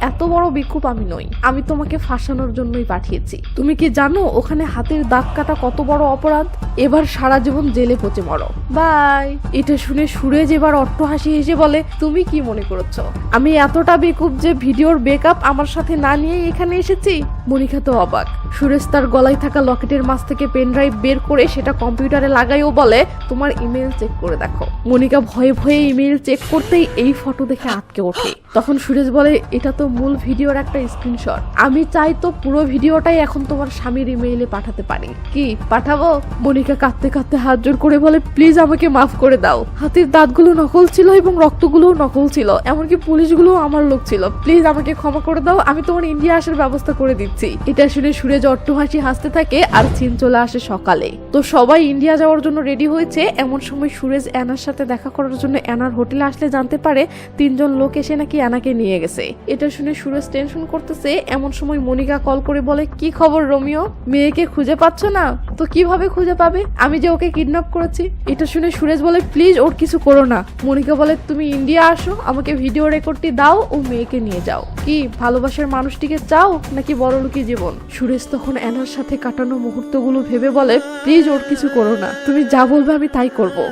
এত বড় বিকুপ আমি নই, আমি তোমাকে ফাঁসানোর জন্যই পাঠিয়েছি। তুমি কি জানো ওখানে হাতের দাগ কাটা কত বড় অপরাধ? এবার সারা জীবন জেলে পচে মরো, বাই। এটা শুনে সুরেশ এবার অট্ট হাসি হেসে বলে, তুমি কি মনে করছো আমি এতটা বেকুব যে ভিডিওর বেকআপ আমার সাথে না নিয়ে এখানে এসেছি? মনিকা তো অবাক। সুরেশ তার গলায় থাকা লকেটের মাছ থেকে পেন ড্রাইভ বের করে সেটা কম্পিউটারে লাগাইও বলে, তোমার ইমেল চেক করে দেখো। মনিকা ভয়ে ভয়ে ইমেল চেক করতেই এই ফটো দেখে আটকে ওঠে। তখন সুরেশ বলে, এটা তো মূল ভিডিওর একটা স্ক্রিনশট, আমি চাই তো পুরো ভিডিওটাই এখন তোমার স্বামীর ইমেইলে পাঠাতে পারি, কি পাঠাবো? মনিকা কাঁদতে কাঁদতে হাত জোড় করে বলে, প্লিজ আমাকে মাফ করে দাও। হাতির দাঁতগুলো নকল ছিল এবং রক্তগুলোও নকল ছিল, এমনকি পুলিশগুলো আমার লোক ছিল, প্লিজ আমাকে ক্ষমা করে দাও, আমি তোমার ইন্ডিয়া আসার ব্যবস্থা করে দিচ্ছি। এটা শুনে সুরেশ অট্ট হাসি হাসতে থাকে আর সিন চলে আসে সকালে। তো সবাই ইন্ডিয়া যাওয়ার জন্য রেডি হয়েছে। এমন সময় সুরেশ অ্যানার সাথে দেখা করার জন্য অ্যানার হোটেলে আসলে জানতে পারে 3 জন লোক এসে নাকি অ্যানাকে নিয়ে গেছে। এটা শুনে সুরেশ টেনশন করতেছে। এমন সময় মনিকা কল করে বলে, কি খবর রোমিও, মেয়েকে খুঁজে পাচ্ছ না? তো কিভাবে খুঁজে পাবে, আমি যে ওকে কিডন্যাপ করেছি। এটা শুনে সুরেশ বলে, প্লিজ ওর কিছু করো না। মনিকা বলে, তুমি ইন্ডিয়া আসো, আমাকে ভিডিও রেকর্ডটি দাও ও মেয়েকে নিয়ে যাও। কি ভালোবাসার মানুষটিকে চাও নাকি বড়লোকি জীবন? সুরেশ তখন অ্যানার সাথে কাটানো মুহূর্তগুলো ভেবে বলে, প্লিজ ওর কিছু করো না, তুমি যা বলবে আমি তাই করবো।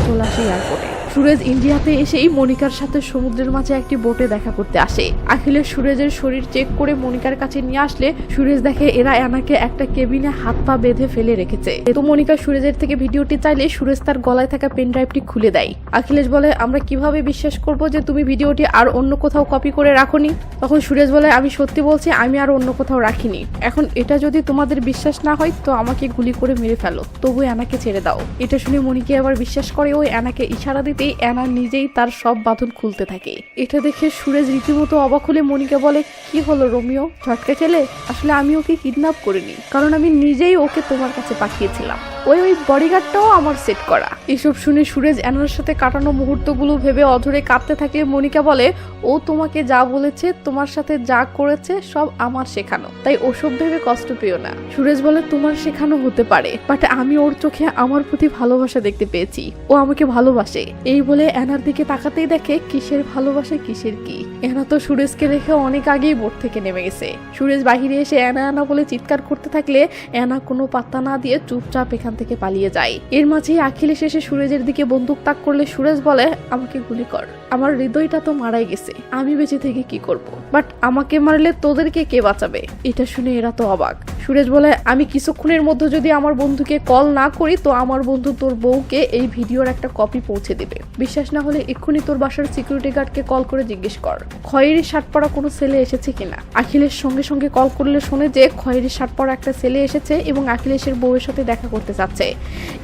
চলে আসে এয়ারপোর্টে। সুরেজ ইন্ডিয়াতে এসেই মনিকার সাথে সমুদ্রের মাঝে একটি বোটে দেখা করতে আসে। আখিলেশ সুরেজের শরীর চেক করে মনিকার কাছে নিয়ে আসলে সুরেজ দেখে এরা এনাকে একটা কেবিনে হাত পা বেঁধে ফেলে রেখেছে। তো মনিকা সুরেজের থেকে ভিডিওটি চাইলে সুরেজ তার গলায় থাকা পেন ড্রাইভটি খুলে দেয়। আখিলেশ বলে, আমরা কিভাবে বিশ্বাস করব যে তুমি ভিডিওটি আর অন্য কোথাও কপি করে রাখোনি? তখন সুরেজ বলে, আমি সত্যি বলছি, আমি আর অন্য কোথাও রাখিনি। এখন এটা যদি তোমাদের বিশ্বাস না হয় তো আমাকে গুলি করে মেরে ফেলো, তবু অ্যানাকে ছেড়ে দাও। এটা শুনে মনিকা আবার বিশ্বাস করে। ওই অ্যানাকে ইশারা দিতেই অ্যানা নিজেই তার সব বাঁধন খুলতে থাকে। এটা দেখে সুরেজ রীতিমতো অবাক হলে মনিকা বলে, কি হলো রোমিও, ঝটকা খেলে? আসলে আমি ওকে কিডন্যাপ করিনি, কারণ আমি নিজেই ওকে তোমার কাছে পাঠিয়েছিলাম। ওই বডিগার্ডটাও আমার সেট করা। এসব শুনে সুরেজ অ্যানার সাথে কাটানো মুহূর্তগুলো ভেবে অধরে কাঁদতে থাকে। মনিকা বলে, ও তোমাকে যা বলেছে, তোমার সাথে যা করেছে সব আমার শেখানো, তাই ওসব ভেবে কষ্ট পেও না। সুরেজ বলে, তোমার শেখানো হতে পারে, বাট আমি ওর চোখে আমার প্রতি ভালোবাসা দেখতে পেয়েছি, ও আমাকে ভালোবাসে। এই বলে অ্যানার দিকে তাকাতেই দেখে কিসের ভালোবাসা কিসের কি। অ্যানা তো সুরেজকে রেখে অনেক আগেই বোট থেকে নেমে গেছে। সুরেজ বাহিরে এসে অ্যানা অ্যানা বলে চিৎকার করতে থাকলে অ্যানা কোনো পাত্তা না দিয়ে চুপচাপ এখান থেকে পালিয়ে যায়। এর মাঝেই আখিলেশ এসে সুরেজের দিকে বন্দুক তাক করলে সুরেজ বলে, আমাকে গুলি কর, আমার হৃদয়টা তো মারাই গেছে, আমি বেঁচে থেকে কি করব, বাট আমাকে মারলে তোদেরকে কে বাঁচাবে? এটা শুনে এরা তো অবাক। সুরেজ বলে, আমি কিছুক্ষণের মধ্যে যদি আমার বন্ধুকে কল না করি তো আমার বন্ধু তোর বউকে এই ভিডিওর একটা কপি পৌঁছে দিবে। বিশ্বাস না হলে এক্ষুনি তোর বাসার সিকিউরিটি গার্ডকে কল করে জিজ্ঞেস কর খয়েরি শার্ট পরা কোনো ছেলে এসেছে কিনা। আখিলেশ সঙ্গে সঙ্গে কল করলে শোনে যে খয়েরি শার্ট পরা একটা ছেলে এসেছে এবং আখিলেশের বউয়ের সাথে দেখা করতে চাচ্ছে।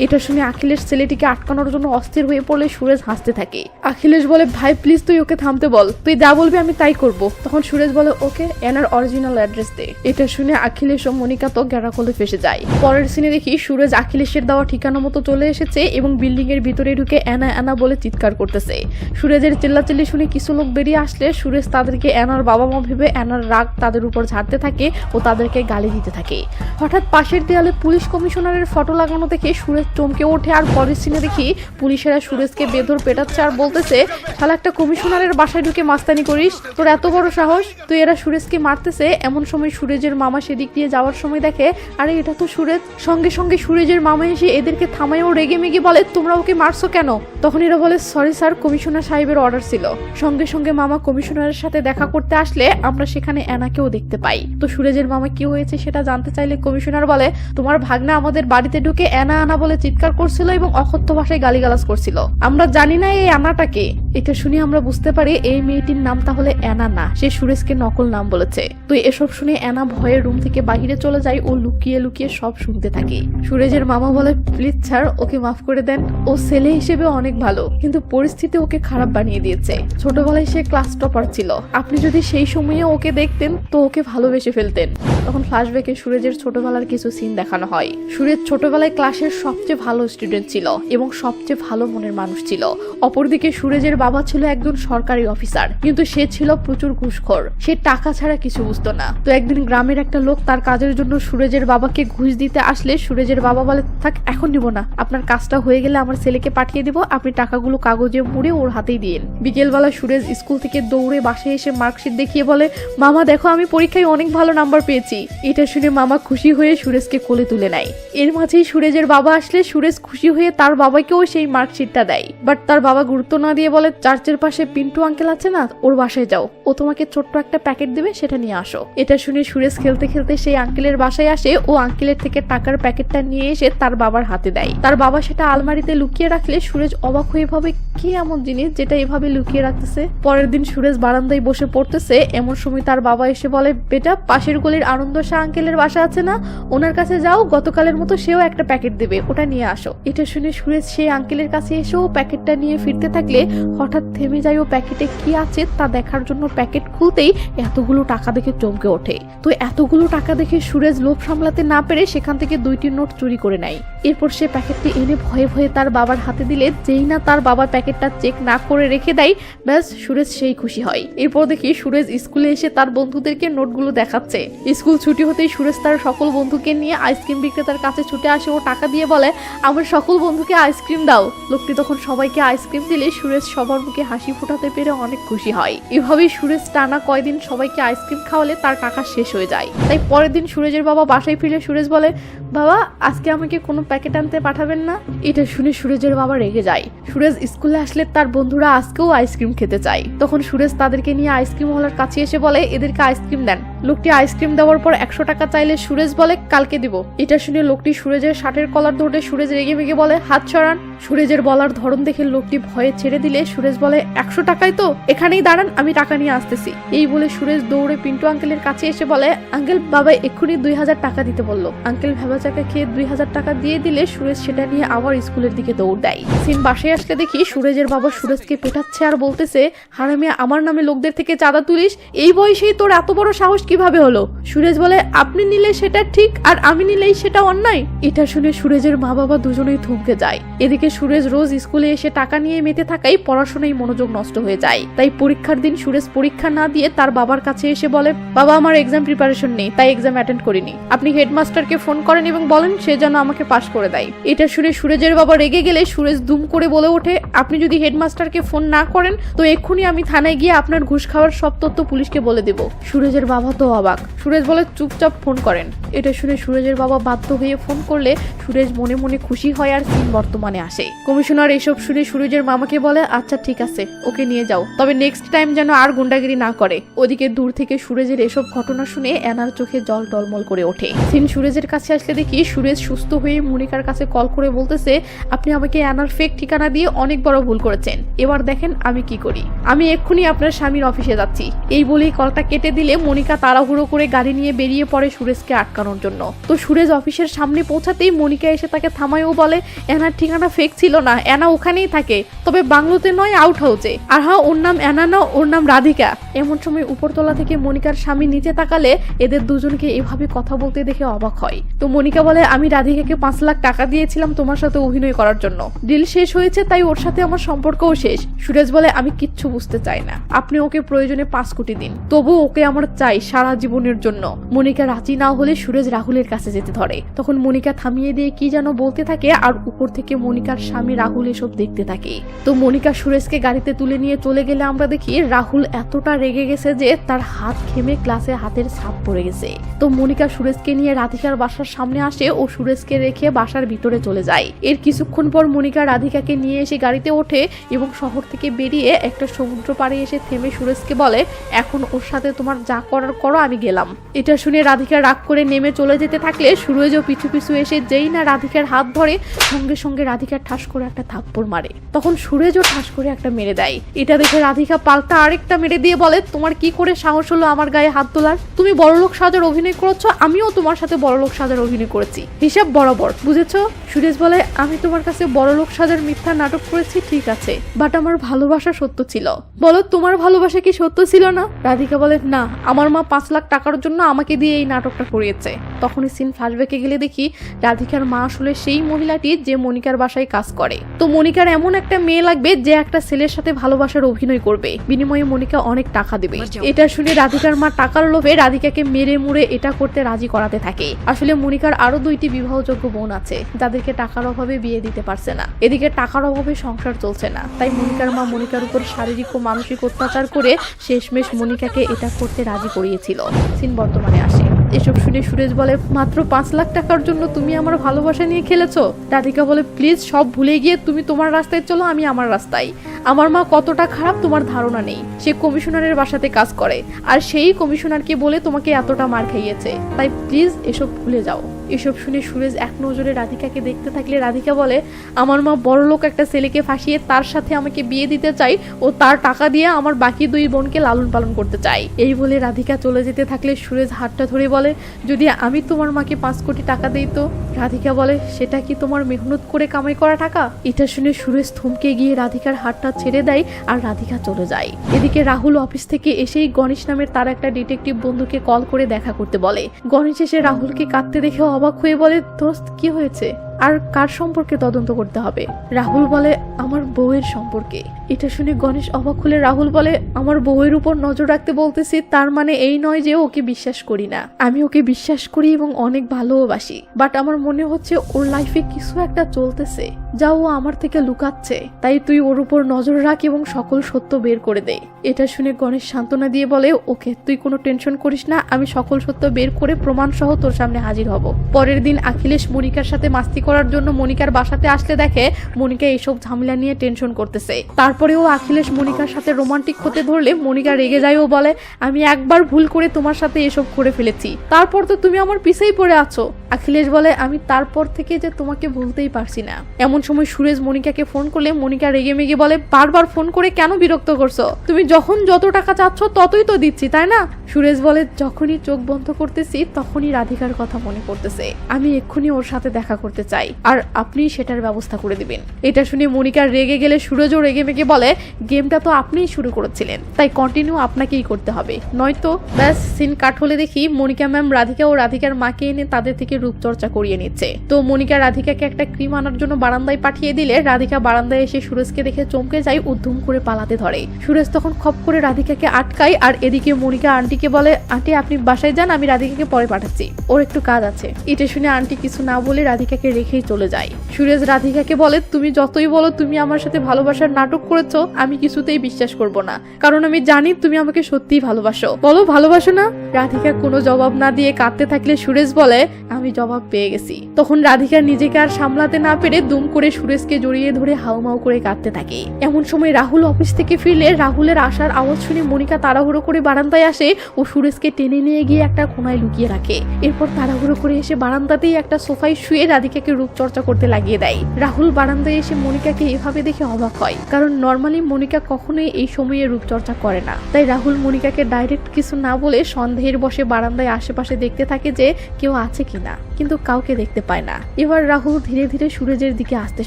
এটা শুনে আখিলেশ ছেলেটিকে আটকানোর জন্য অস্থির হয়ে পড়লে সুরেজ হাসতে থাকে। আখিলেশ বলে, ভাই প্লিজ তুই ওকে থামতে বল, তুই যা বলবি আমি তাই করব। তখন সুরেজ বলে, ওকে অ্যানার অরিজিনাল অ্যাড্রেস দে। এটা শুনে আখিলেশ ও মনিকা তো গ্যারাকলে ফেসে যায়। পরের সিনে দেখি সুরেজ আখিলেশের দেওয়া ঠিকানা মতো চলে এসেছে এবং বিল্ডিং এর ভিতরে ঢুকে অ্যানা অ্যানা বলে চিৎকার করতেছে। সুরেজের চিল্লাচিল্লি শুনে কিছু লোক বেরিয়ে আসলে সুরেজ তাদেরকে অ্যানার বাবা মা ভেবে অ্যানার রাগ তাদের উপর ঝাড়তে থাকে ও তাদেরকে গালি দিতে থাকে। হঠাৎ পাশের দেয়ালে পুলিশ কমিশনারের ফটো লাগানো দেখে সুরেজ চমকে ওঠে। আর পরের সিনে দেখি পুলিশেরা সুরেজকে বেধর পেটাচ্ছে আর বলতেছে, শালা একটা কমিশনারের বাসায় ঢুকে মাস্তানি করিস, তোর এত বড় সাহস, তুই এরা সুরেজকে মারতেছে। এমন সময় সুরেজের মামা সেদিক দিয়ে যাওয়ার সময় দেখে, আরে এটা তো সুরেজ। সঙ্গে সঙ্গে সুরেজের মামা এসে এদেরকে থামায় ও রেগে মেগে বলে, তোমরা ওকে মারছো কেন? তখন এরা বলে, সরি স্যার, কমিশনার সাহেবের অর্ডার ছিল। সঙ্গে সঙ্গে মামা কমিশনারের সাথে দেখা করতে আসলে আমরা সেখানে অ্যানাকেও দেখতে পাই। তো সুরেজের মামা কি হয়েছে সেটা জানতে চাইলে কমিশনার বলে, তোমার ভাগনা আমাদের বাড়িতে ঢুকে অ্যানা আনা বলে চিৎকার করছিল এবং অকথ্য ভাষায় গালিগালাজ করছিল। আমরা জানি না এই অ্যানাটাকে। এটা শুনে আমরা বুঝতে পারি এই মেয়েটির নাম তাহলে অ্যানা না, সে সুরেজকে নকল নাম বলেছে। তো এসব শুনে অ্যানা ভয়ের রুম থেকে বাইরে চলে যায় ও লুকিয়ে লুকিয়ে সব শুনতে থাকে। সুরেজের মামা বলে, প্লিজ স্যার, ওকে মাফ করে দেন, ও ছেলে হিসেবে অনেক ভালো, কিন্তু পরিস্থিতি ওকে খারাপ বানিয়ে দিয়েছে। ছোটবেলায় সে ক্লাস টপার ছিল, আপনি যদি সেই সময়ে ওকে দেখতেন তো ওকে ভালোবেসে ফেলতেন। তখন ফ্ল্যাশব্যাকে সুরেজের ছোটবেলার কিছু সিন দেখানো হয়। সুরেজ ছোটবেলায় ক্লাসের সবচেয়ে ভালো স্টুডেন্ট ছিল এবং সবচেয়ে ভালো মনের মানুষ ছিল। অপরদিকে সুরেজের বাবা ছিল একজন সরকারি অফিসার, কিন্তু সে ছিল প্রচুর ঘুষখোর, সে টাকা ছাড়া কিছু বুঝতো না। তো একদিন গ্রামের একটা লোক তার কাজের জন্য সুরেজের বাবাকে ঘুষ দিতে আসলে সুরেজের বাবা বলে, থাক এখন নিব না, আপনার কাজটা হয়ে গেলে আমার ছেলেকে পাঠিয়ে দিব, আপনি টাকাগুলো কাগজে মুড়ে ওর হাতেই দিন। বিকেলবেলা সুরেজ স্কুল থেকে দৌড়ে বাসায় এসে মার্কশিট দেখিয়ে বলে, মামা দেখো আমি পরীক্ষায় অনেক ভালো নাম্বার পেয়েছি। এটা শুনে মামা খুশি হয়ে সুরেজকে কোলে তুলে নেয়। এর মাঝেই সুরেজের বাবা আসলে সুরেজ খুশি হয়ে তার বাবাকেও সেই মার্কশিটটা দেয়, বাট তার বাবা গুরুত্ব না দিয়ে বলে, চার্চের পাশে পিন্টু আঙ্কেল আছে না, ওর বাসায় যাও, ও তোমাকে ছোট্ট একটা প্যাকেট দেবে, সেটা নিয়ে আসো। এটা শুনে সুরেজ খেলতে খেলতে সেই আঙ্কেলের বাসায় আসে ও আঙ্কেলের থেকে টাকার প্যাকেটটা নিয়ে এসে তার বাবার হাতে দেয়। তার বাবা সেটা আলমারিতে লুকিয়ে রাখলে সুরেজ অবাক হয়ে ভাবে, কি এমন জিনিস যেটা এভাবে লুকিয়ে রাখতেছে। পরের দিন সুরেজ বারান্দায় বসে পড়তেছে, এমন সময় তার বাবা এসে বলে, বেটা পাশের গলির আনন্দ শাহ আঙ্কেলের বাসা আছে না, ওনার কাছে যাও, গতকালের মতো সেও একটা প্যাকেট দেবে, ওটা নিয়ে আসো। এটা শুনে সুরেজ সেই আঙ্কেলের কাছে এসেও প্যাকেটটা নিয়ে ফিরতে থাকলে হঠাৎ থেমে যায় ও প্যাকেটে কি আছে তা দেখার জন্য প্যাকেট খুলতেই এতগুলো টাকা দেখে চমকে ওঠে। তো এতগুলো টাকা দেখে সুরেজ লোভ সামলাতে না পেরে সেখান থেকে 2টি নোট চুরি করে নেয়। এরপর সে প্যাকেটটি এনে ভয়ে ভয়ে তার বাবার হাতে দিলে যেই না তার বাবা প্যাকেটটা চেক না করে রেখে দেয়, ব্যাস সুরেজ সেই খুশি হয়। এরপর দেখি সুরেজ স্কুলে এসে তার বন্ধুদেরকে নোটগুলো দেখাচ্ছে। স্কুল ছুটি হতেই সুরেজ তার সকল বন্ধুকে নিয়ে আইসক্রিম বিক্রেতার কাছে ছুটে আসে ও টাকা দিয়ে বলে, আমার সকল বন্ধুকে আইসক্রিম দাও। লোকটি তখন সবাইকে আইসক্রিম দিলে সুরেজ সবার মুখে হাসি ফোটাতে পেরে অনেক খুশি হয়। এভাবেই সুরেজ টানা কয়দিন সবাইকে আইসক্রিম খাওয়ালে তার টাকা শেষ হয়ে যায়। তাই পরের দিন সুরেজের বাবা বাসায় ফিরে সুরেজ বলে, বাবা আজকে আমাকে কোনো প্যাকেট আনতে পাঠাবেন না? এটা শুনে সুরেজের বাবা রেগে যায়। সুরেজ স্কুলে আসলে তার বন্ধুরা আজকেও আইসক্রিম খেতে চায়। তখন সুরেজ তাদেরকে নিয়ে আইসক্রিম ওয়ালার কাছে এসে বলে, এদেরকে আইসক্রিম দেন। লোকটি আইসক্রিম দেওয়ার পর 100 টাকা চাইলে সুরেজ বলে, কালকে দিব। এটা শুনে লোকটি সুরেজের শার্টের কলার ধরে সুরেজ রেগে মেগে বলে, হাত সরান। সুরেজের বলার ধরন দেখে লোকটি ভয়ে ছেড়ে দিলে সুরেজ বলে, 100 টাকাই তো, এখানেই দাঁড়ান, আমি টাকা নিয়ে আসতেছি। এই বলে সুরেজ দৌড়ে পিন্টু আঙ্কেলের কাছে এসে বলে, আঙ্কেল বাবা এক্ষুনি 2000 টাকা দিতে বললো। আঙ্কেল ভেবাচাকা খেয়ে 2000 টাকা দিয়ে দিলে সুরেজ সেটা নিয়ে আবার স্কুলের দিকে দৌড় দেয়। সিন বাসায় আসলে দেখি সুরেজের বাবা সুরেজকে পেটাচ্ছে আর বলতেছে, হারামি আমার নামে লোকদের থেকে চাঁদা তুলিস, এই বয়সেই তোর এত বড় সাহস কিভাবে হলো? সুরেজ বলে, আপনি নিলে সেটা ঠিক আর আমি নিলেই সেটা অন্যায়। এটা শুনে সুরেজের মা বাবা দুজনেই থমকে যায়। এদিকে সুরেজ রোজ স্কুলে এসে টাকা নিয়ে মেতে থাকায় পড়াশোনায় মনোযোগ নষ্ট হয়ে যায়। তাই পরীক্ষার দিন সুরেজ পরীক্ষা না দিয়ে তার বাবার কাছে এসে বলে, বাবা আমার এক্সাম প্রিপারেশন নেই, তাই এক্সাম অ্যাটেন্ড করিনি। আপনি হেডমাস্টারকে ফোন করেন এবং বলেন সে যেন আমাকে পাস করে দেয়। এটা শুনে সুরেজের বাবা রেগে গেলে সুরেজ দুম করে বলে ওঠে, আপনি যদি হেডমাস্টারকে ফোন না করেন তো এক্ষুনি আমি থানায় গিয়ে আপনার ঘুষ খাওয়ার সব তথ্য পুলিশকে বলে দেব। সুরেজের বাবা তো অবাক। সুরেজ বলে, চুপচাপ ফোন করেন। এটা শুনে সুরেজের বাবা বাধ্য হয়ে ফোন করলে সুরেজ মনে মনে খুশি হয় আর সিন বর্তমানে আসে। কমিশনার এসব শুনে সুরেজের মামাকে বলে, আচ্ছা ঠিক আছে, ওকে নিয়ে যাও, তবে নেক্সট টাইম যেন আর গুন্ডাগিরি না করে। ওদিকে দূর থেকে সুরেজের এসব ঘটনা শুনে অ্যানার চোখে জল টলমল করে ওঠে। সিন সুরেজের কাছে আসলে দেখি সুরেজ সুস্থ হয়ে মনিকার কাছে কল করে বলতেছে, আপনি আমাকে অ্যানার ফেক ঠিকানা দিয়ে অনেক বড় ভুল করেছেন, এবার দেখেন আমি কি করি। আমি এক্ষুনি আপনার স্বামীর অফিসে যাচ্ছি। এই বলেই কলটা কেটে দিলে মনিকা তাড়াহুড়ো করে গাড়ি নিয়ে বেরিয়ে পড়ে সুরেজকে আটকানোর জন্য। তো সুরেজ অফিসের সামনে পৌঁছাতেই মনিকা এসে তাকে থামায় ও বলে, অ্যানার ঠিকানা ফেক ছিল না, অ্যানা ওখানেই থাকে, তবে বাংলোতে নয়, আউট হাউসে। আর হ্যাঁ, ওর নাম অ্যানা না, ওর নাম রাধিকা। এমন সময় উপরতলা থেকে মনিকার স্বামী নিচে তাকালে এদের দুজনকে এভাবে কথা বলতে দেখে অবাক হয়। তো মনিকা বলে, আমি রাধিকাকে 5 লাখ টাকা দিয়েছিলাম তোমার সাথে অভিনয় করার জন্য, ডিল শেষ হয়েছে, তাই ওর সাথে আমার সম্পর্কও শেষ। সুরেজ বলে, আমি কিচ্ছু বুঝতে চাই না, আপনি ওকে প্রয়োজনে 5 কোটি দিন, তবু ওকে আমার চাই সারা জীবনের জন্য। মনিকা রাজি না হলে সুরেজ রাহুলের কাছে যেতে ধরে। তখন মনিকা থামিয়ে দিয়ে কি যেন বলতে থাকে আর উপর থেকে মনিকার স্বামী রাহুল এসব দেখতে থাকে। তো মনিকা সুরেজকে গাড়িতে তুলে নিয়ে চলে গেলে আমরা দেখি রাহুল এতটা রেগে গেছে যে তার হাত ঘেমে ক্লাসে হাতের ছাপ পড়ে গেছে। তো মনিকা সুরেজকে নিয়ে রাধিকার বাসার সামনে আসে ও সুরেজকে রেখে বাসার ভিতরে চলে যায়। এর কিছুক্ষণ পর মনিকা রাধিকাকে নিয়ে এসে গাড়িতে ওঠে এবং শহর থেকে বেরিয়ে একটা সমুদ্র পাড়ে এসে থেমে সুরেজকে বলে, এখন ওর সাথে তোমার যা করার করো, আমি গেলাম। এটা শুনে রাধিকা রাগ করে নেমে চলে যেতে থাকলে সুরেজও পিছু পিছু এসে যেই না রাধিকার হাত ধরে সঙ্গে সঙ্গে রাধিকার ঠাস করে একটা থাপ্পড় মারে। তখন সুরেজও ঠাস করে একটা মেরে দেয়। এটা দেখে রাধিকা পাল্টা আরেকটা মেরে দিয়ে বলে, তোমার কি করে সাহস হলো আমার গায়ে হাত তোলার? তুমি বড়লোক সাজার অভিনয় করেছো, আমিও তোমার সাথে বড়লোক সাজার অভিনয় করেছি, হিসাব বরাবর, বুঝেছো? সুরেজ বলে, আমি তোমার কাছে বড়লোক সাজার মিথ্যা নাটক করেছি ঠিক আছে, বাট আমার ভালোবাসা সত্য ছিল। বলো, তোমার ভালোবাসা কি সত্য ছিল না? রাধিকা বলে, না, আমার মা 5 লাখ টাকার জন্য আমাকে দিয়ে এই নাটকটা করিয়েছে। তখনই সিন ফ্ল্যাশব্যাকে গেলে দেখি রাধিকার মা আসলে সেই মহিলাটি যে মনিকার বাসায় কাজ করে। তো মনিকার এমন একটা মেয়ে লাগবে যে একটা ছেলের সাথে ভালোবাসার অভিনয় করবে, বিনিময়ে মনিকা অনেক টাকা দেবে। এটা শুনে রাধিকার মা টাকার লোভে রাধিকাকে মেরে মুড়ে এটা করতে রাজি করাতে থাকে। আসলে মনিকার আরো 2টি বিবাহযোগ্য বোন আছে যাদেরকে টাকার অভাবে বিয়ে দিতে পারছে না। এদিকে টাকার অভাবে সংসার চলছে না, তাই মনিকার মা মনিকার উপর শারীরিক ও মানসিক অত্যাচার করে শেষমেশ মনিকাকে এটা করতে রাজি করিয়েছিল। সিন বর্তমানে আসে। এসব শুনে সুরেজ বলে, মাত্র 5 লাখ টাকার জন্য তুমি আমার ভালোবাসা নিয়ে খেলেছো? রাধিকা বলে, প্লিজ সব ভুলে গিয়ে তুমি তোমার রাস্তায় চলো, আমি আমার রাস্তায়। আমার মা কতটা খারাপ তোমার ধারণা নেই। সে কমিশনারের বাসাতে কাজ করে আর সেই কমিশনারকে বলে তোমাকে এতটা মার খাইয়েছে, তাই প্লিজ এসব ভুলে যাও। এসব শুনে সুরেজ এক নজরে রাধিকাকে দেখতে থাকলে রাধিকা বলে, আমার মা বড়লোক একটা ছেলেকে ফাঁসিয়ে তার সাথে আমাকে বিয়ে দিতে চাই ও তার টাকা দিয়ে আমার বাকি 2 বোনকে লালন পালন করতে চাই। এই বলে রাধিকা চলে যেতে থাকলে সুরেজ হাতটা ধরে বলে, যদি আমি তোমার মাকে 5 কোটি টাকা দেই তো? রাধিকা বলে, সেটা কি তোমার মেহনত করে কামাই করা টাকা? এটা শুনে সুরেজ থমকে গিয়ে রাধিকার হাতটা ছেড়ে দেয় আর রাধিকা চলে যায়। এদিকে রাহুল অফিস থেকে এসেই গণেশ নামের তার একটা ডিটেকটিভ বন্ধুকে কল করে দেখা করতে বলে। গণেশ এসে রাহুলকে কাঁদতে দেখে অবাক হয়ে বলে, দোস্ত কি হয়েছে? আর কার সম্পর্কে তদন্ত করতে হবে? রাহুল বলে আমার বউয়ের সম্পর্কে। এটা শুনে গণেশ অবাক হলে রাহুল বলে আমার বউয়ের উপর নজর রাখতে বলতেছি, তার মানে এই নয় যে ওকে বিশ্বাস করি না। আমি ওকে বিশ্বাস করি এবং অনেক ভালোবাসি, বাট আমার মনে হচ্ছে ওর লাইফে কিছু একটা চলতেছে যা ও আমার থেকে লুকাচ্ছে। তাই তুই ওর উপর নজর রাখ এবং সকল সত্য বের করে দে। এটা শুনে গণেশ সান্ত্বনা দিয়ে বলে ওকে, তুই কোনো টেনশন করিস না, আমি সকল সত্য বের করে প্রমাণ সহ তোর সামনে হাজির হব। পরের দিন অখিলেশ মনিকার সাথে মাস্তি করার জন্য মনিকার বাসাতে আসলে দেখে মনিকা এইসব ঝামেলা নিয়ে টেনশন করতেছে। তারপরেও অখিলেশ মনিকার সাথে রোমান্টিক হতে ধরলে মনিকা রেগে যায় ও বলে আমি একবার ভুল করে তোমার সাথে এসব করে ফেলেছি, তারপর তো তুমি আমার পিছেই পড়ে আছো। অখিলেশ বলে আমি তারপর থেকে যে তোমাকে ভুলতেই পারছি না। এমন সময় সুরেশ মনিকাকে ফোন করলে মনিকা রেগে মেগে বলে বারবার ফোন করে কেন বিরক্ত করছো? তুমি যখন যত টাকা চাচ্ছ ততই তো দিচ্ছি, তাই না? সুরেশ বলে যখনই চোখ বন্ধ করতেছি তখনই রাধিকার কথা মনে পড়তেছে, আমি এক্ষুনি ওর সাথে দেখা করতে চাই, আর আপনি সেটার ব্যবস্থা করে দিবেন। এটা শুনে মনিকা রেগে গেলে সুরজও রেগে মেগে বলে গেমটা তো আপনিই শুরু করেছিলেন, তাই কন্টিনিউ আপনাকেই করতে হবে, নয়তো। ব্যাস সিন কাট হলে দেখি মনিকা ম্যাম রাধিকা ও রাধিকার মাকে এনে তাদের থেকে রূপচর্চা করিয়ে নিচ্ছে। তো মনিকা রাধিকাকে একটা ক্রিম আনার জন্য বারান্দায় পাঠিয়ে দিলে রাধিকা বারান্দায় এসে সুরেশকে দেখে চমকে যায়, উদ্ধুম করে পালাতে ধরে। সুরেশ তখন খপ করে রাধিকাকে আটকায়, আর এদিকে মনিকা আন্টিকে বলে আন্টি আপনি বাসায় যান, আমি রাধিকাকে পরে পাঠাচ্ছি, ওর একটু কাজ আছে। এটা শুনে আন্টি কিছু না বলে রাধিকাকে রেখেই চলে যায়। সুরেশ রাধিকাকে বলে তুমি যতই বলো তুমি আমার সাথে ভালোবাসার নাটক করেছো, আমি কিছুতেই বিশ্বাস করব না, কারণ আমি জানি তুমি আমাকে সত্যিই ভালোবাসো, বলো ভালোবাসো না? রাধিকা কোনো জবাব না দিয়ে কাঁদতে থাকলে সুরেশ বলে আমি জবাব পেয়ে গেছি। তখন রাধিকা নিজেকে আর সামলাতে না পেরে দুম করে সুরেশকে জড়িয়ে ধরে হাউমাউ করে কাঁদতে থাকে। এমন সময় রাহুল অফিস থেকে ফিরলে রাহুলের আসার আওয়াজ শুনে মনিকা তাড়াহুড়ো করে বারান্দায় আসে ও সুরেশকে টেনে নিয়ে গিয়ে একটা কোনায় লুকিয়ে রাখে। এরপর তাড়াহুড়ো করে এসে বারান্দাতেই একটা সোফায় শুয়ে রাধিকাকে রূপচর্চা করতে লাগিয়ে দেয়। রাহুল বারান্দায় এসে মনিকাকে এভাবে দেখে অবাক হয়, কারণ নর্মালি মনিকা কখনোই এই সময়ে রূপচর্চা করে না। তাই রাহুল মনিকাকে ডাইরেক্ট কিছু না বলে সন্দেহের বসে বারান্দায় আশেপাশে দেখতে থাকে যে কেউ আছে কিনা, কিন্তু কাউকে দেখতে পায় না। এবার রাহুল ধীরে ধীরে সুরেজের দিকে আসতে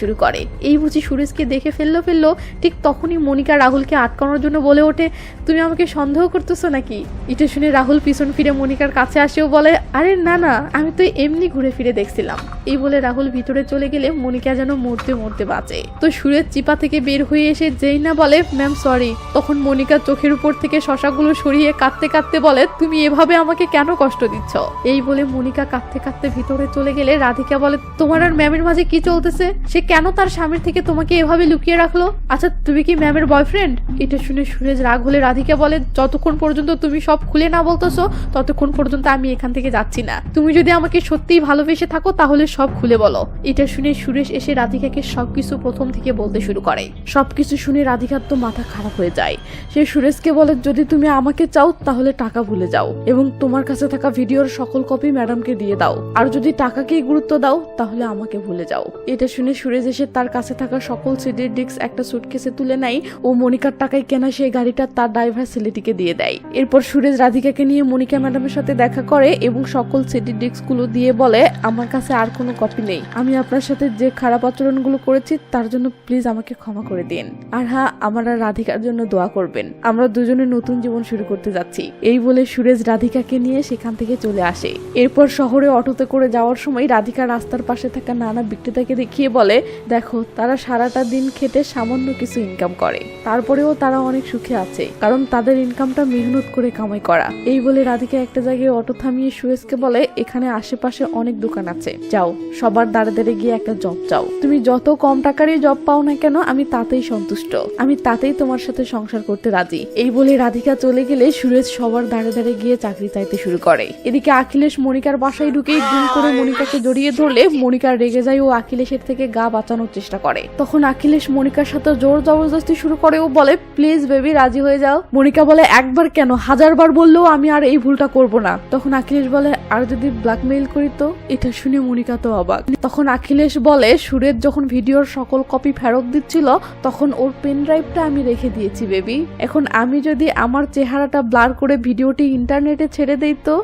শুরু করে। এই বুঝি সুরেজকে দেখে ফেললো। ঠিক তখনই মনিকা রাহুলকে আটকানোর জন্য বলে ওঠে তুমি আমাকে সন্দেহ করতেছো নাকি? এটা শুনে রাহুল পিছন ফিরে মনিকার কাছে আসেও বলে আরে না না, আমি তো এমনি ঘুরে ফিরে দেখছিলাম। এই বলে রাহুল ভিতরে চলে গেলে মনিকা যেন মরতে মরতে বাঁচে। তো সুরেজ চিপা থেকে বের হয়ে এসে যেই না বলে ম্যাম সরি, তখন মনিকা চোখের উপর থেকে শশাগুলো সরিয়ে কাঁদতে কাঁদতে বলে তুমি এভাবে আমাকে কেন কষ্ট দিচ্ছ? এই বলে মনিকা কাঁদতে কাঁদতে ভিতরে চলে গেলে রাধিকা বলে তোমার আর ম্যামের মাঝে কি চলতেছে? সে কেন তার স্বামীর থেকে তোমাকে এভাবে লুকিয়ে রাখলো? আচ্ছা তুমি কি ম্যামের বয়ফ্রেন্ড? এটা শুনে সুরেজ রাগ হলে রাধিকা বলে যতক্ষণ পর্যন্ত তুমি সব খুলে না বলতেছো ততক্ষণ পর্যন্ত আমি এখান থেকে যাচ্ছি না। তুমি যদি আমাকে সত্যিই ভালোবেসে থাকো তাহলে সব খুলে বলো। এটা শুনে সুরেশ এসে রাধিকাকে সবকিছু প্রথম থেকে বলতে শুরু করে। সবকিছু শুনে রাধিকার তো মাথা খারাপ হয়ে যায়। সে সুরেশকে বলে যদি তুমি আমাকে চাও তাহলে টাকা ভুলে যাও এবং তোমার কাছে থাকা ভিডিওর সকল কপি ম্যাডামকে দিয়ে দাও, আর যদি টাকাকেই গুরুত্ব দাও তাহলে আমাকে ভুলে যাও। এটা শুনে সুরেশ এসে তার কাছে থাকা সকল সিডির ডিস্ক একটা সুটকেসে তুলে নেয় ও মনিকার টাকায় কেনা সেই গাড়িটা তার ড্রাইভার ছেলেটিকে দিয়ে দেয়। এরপর সুরেশ রাধিকাকে নিয়ে মনিকা ম্যাডামের সাথে দেখা করে এবং সকল সিডির ডিস্ক গুলো দিয়ে বলে আমার কাছে আর কোনো কপি নেই, আমি আপনার সাথে যে খারাপ আচরণগুলো করেছি তার জন্য প্লিজ আমাকে ক্ষমা করে দিন, আর হ্যাঁ আমার আর রাধিকার জন্য দোয়া করবেন, আমরা দুজনে নতুন জীবন শুরু করতে যাচ্ছি। এই বলে সুরেশ রাধিকাকে নিয়ে সেখান থেকে চলে আসে। এরপর শহরে অটোতে করে যাওয়ার সময় রাধিকা রাস্তার পাশে থাকা নানা বিক্রেতাকে দেখিয়ে বলে দেখো তারা সারাটা দিন খেটে সামান্য কিছু ইনকাম করে, তারপরেও তারা অনেক সুখে আছে, কারণ তাদের ইনকামটা মেহনত করে কামাই করা। এই বলে রাধিকা একটা জায়গায় অটো থামিয়ে সুরেশকে বলে এখানে আশেপাশে অনেক দোকান আছে, যাও সবার দাঁড়ে দাঁড়ে গিয়ে একটা জব চাও, তুমি যত কম টাকারই জব পাও না কেন আমি তাতেই সন্তুষ্ট, আমি তাতেই তোমার সাথে সংসার করতে রাজি। এই বলে রাধিকা চলে গেলে সুরেশ সবার দাঁড়ে দাঁড়ে গিয়ে চাকরি চাইতে শুরু করে। এদিকে অখিলেশ মনিকার বাসায় ঢুকেই গুম করে মনিকাকে জড়িয়ে ধরলে মনিকা রেগে যায় ও অখিলেশের থেকে গা বাঁচানোর চেষ্টা করে। তখন অখিলেশ মনিকার সাথে জোর জবরদস্তি শুরু করে ও বলে প্লিজ বেবি রাজি হয়ে যাও। মনিকা বলে একবার কেন 1000 বার বললেও আমি আর এই ভুলটা করব না। তখন অখিলেশ বলে আর যদি ব্ল্যাকমেইল করি তো? এটা শুনে মনিকা তো অবাক। তখন অখিলেশ বলে সুরেশ যখন ভিডিওর সকল কপি ফেরত দিচ্ছিল তখন ওর পেন ড্রাইভটা আমি রেখে দিয়েছি বেবি, এখন আমি যদি আমার চেহারাটা ব্লার করে ভিডিওটি ইন্টারনেটে ছেড়ে দেই তো?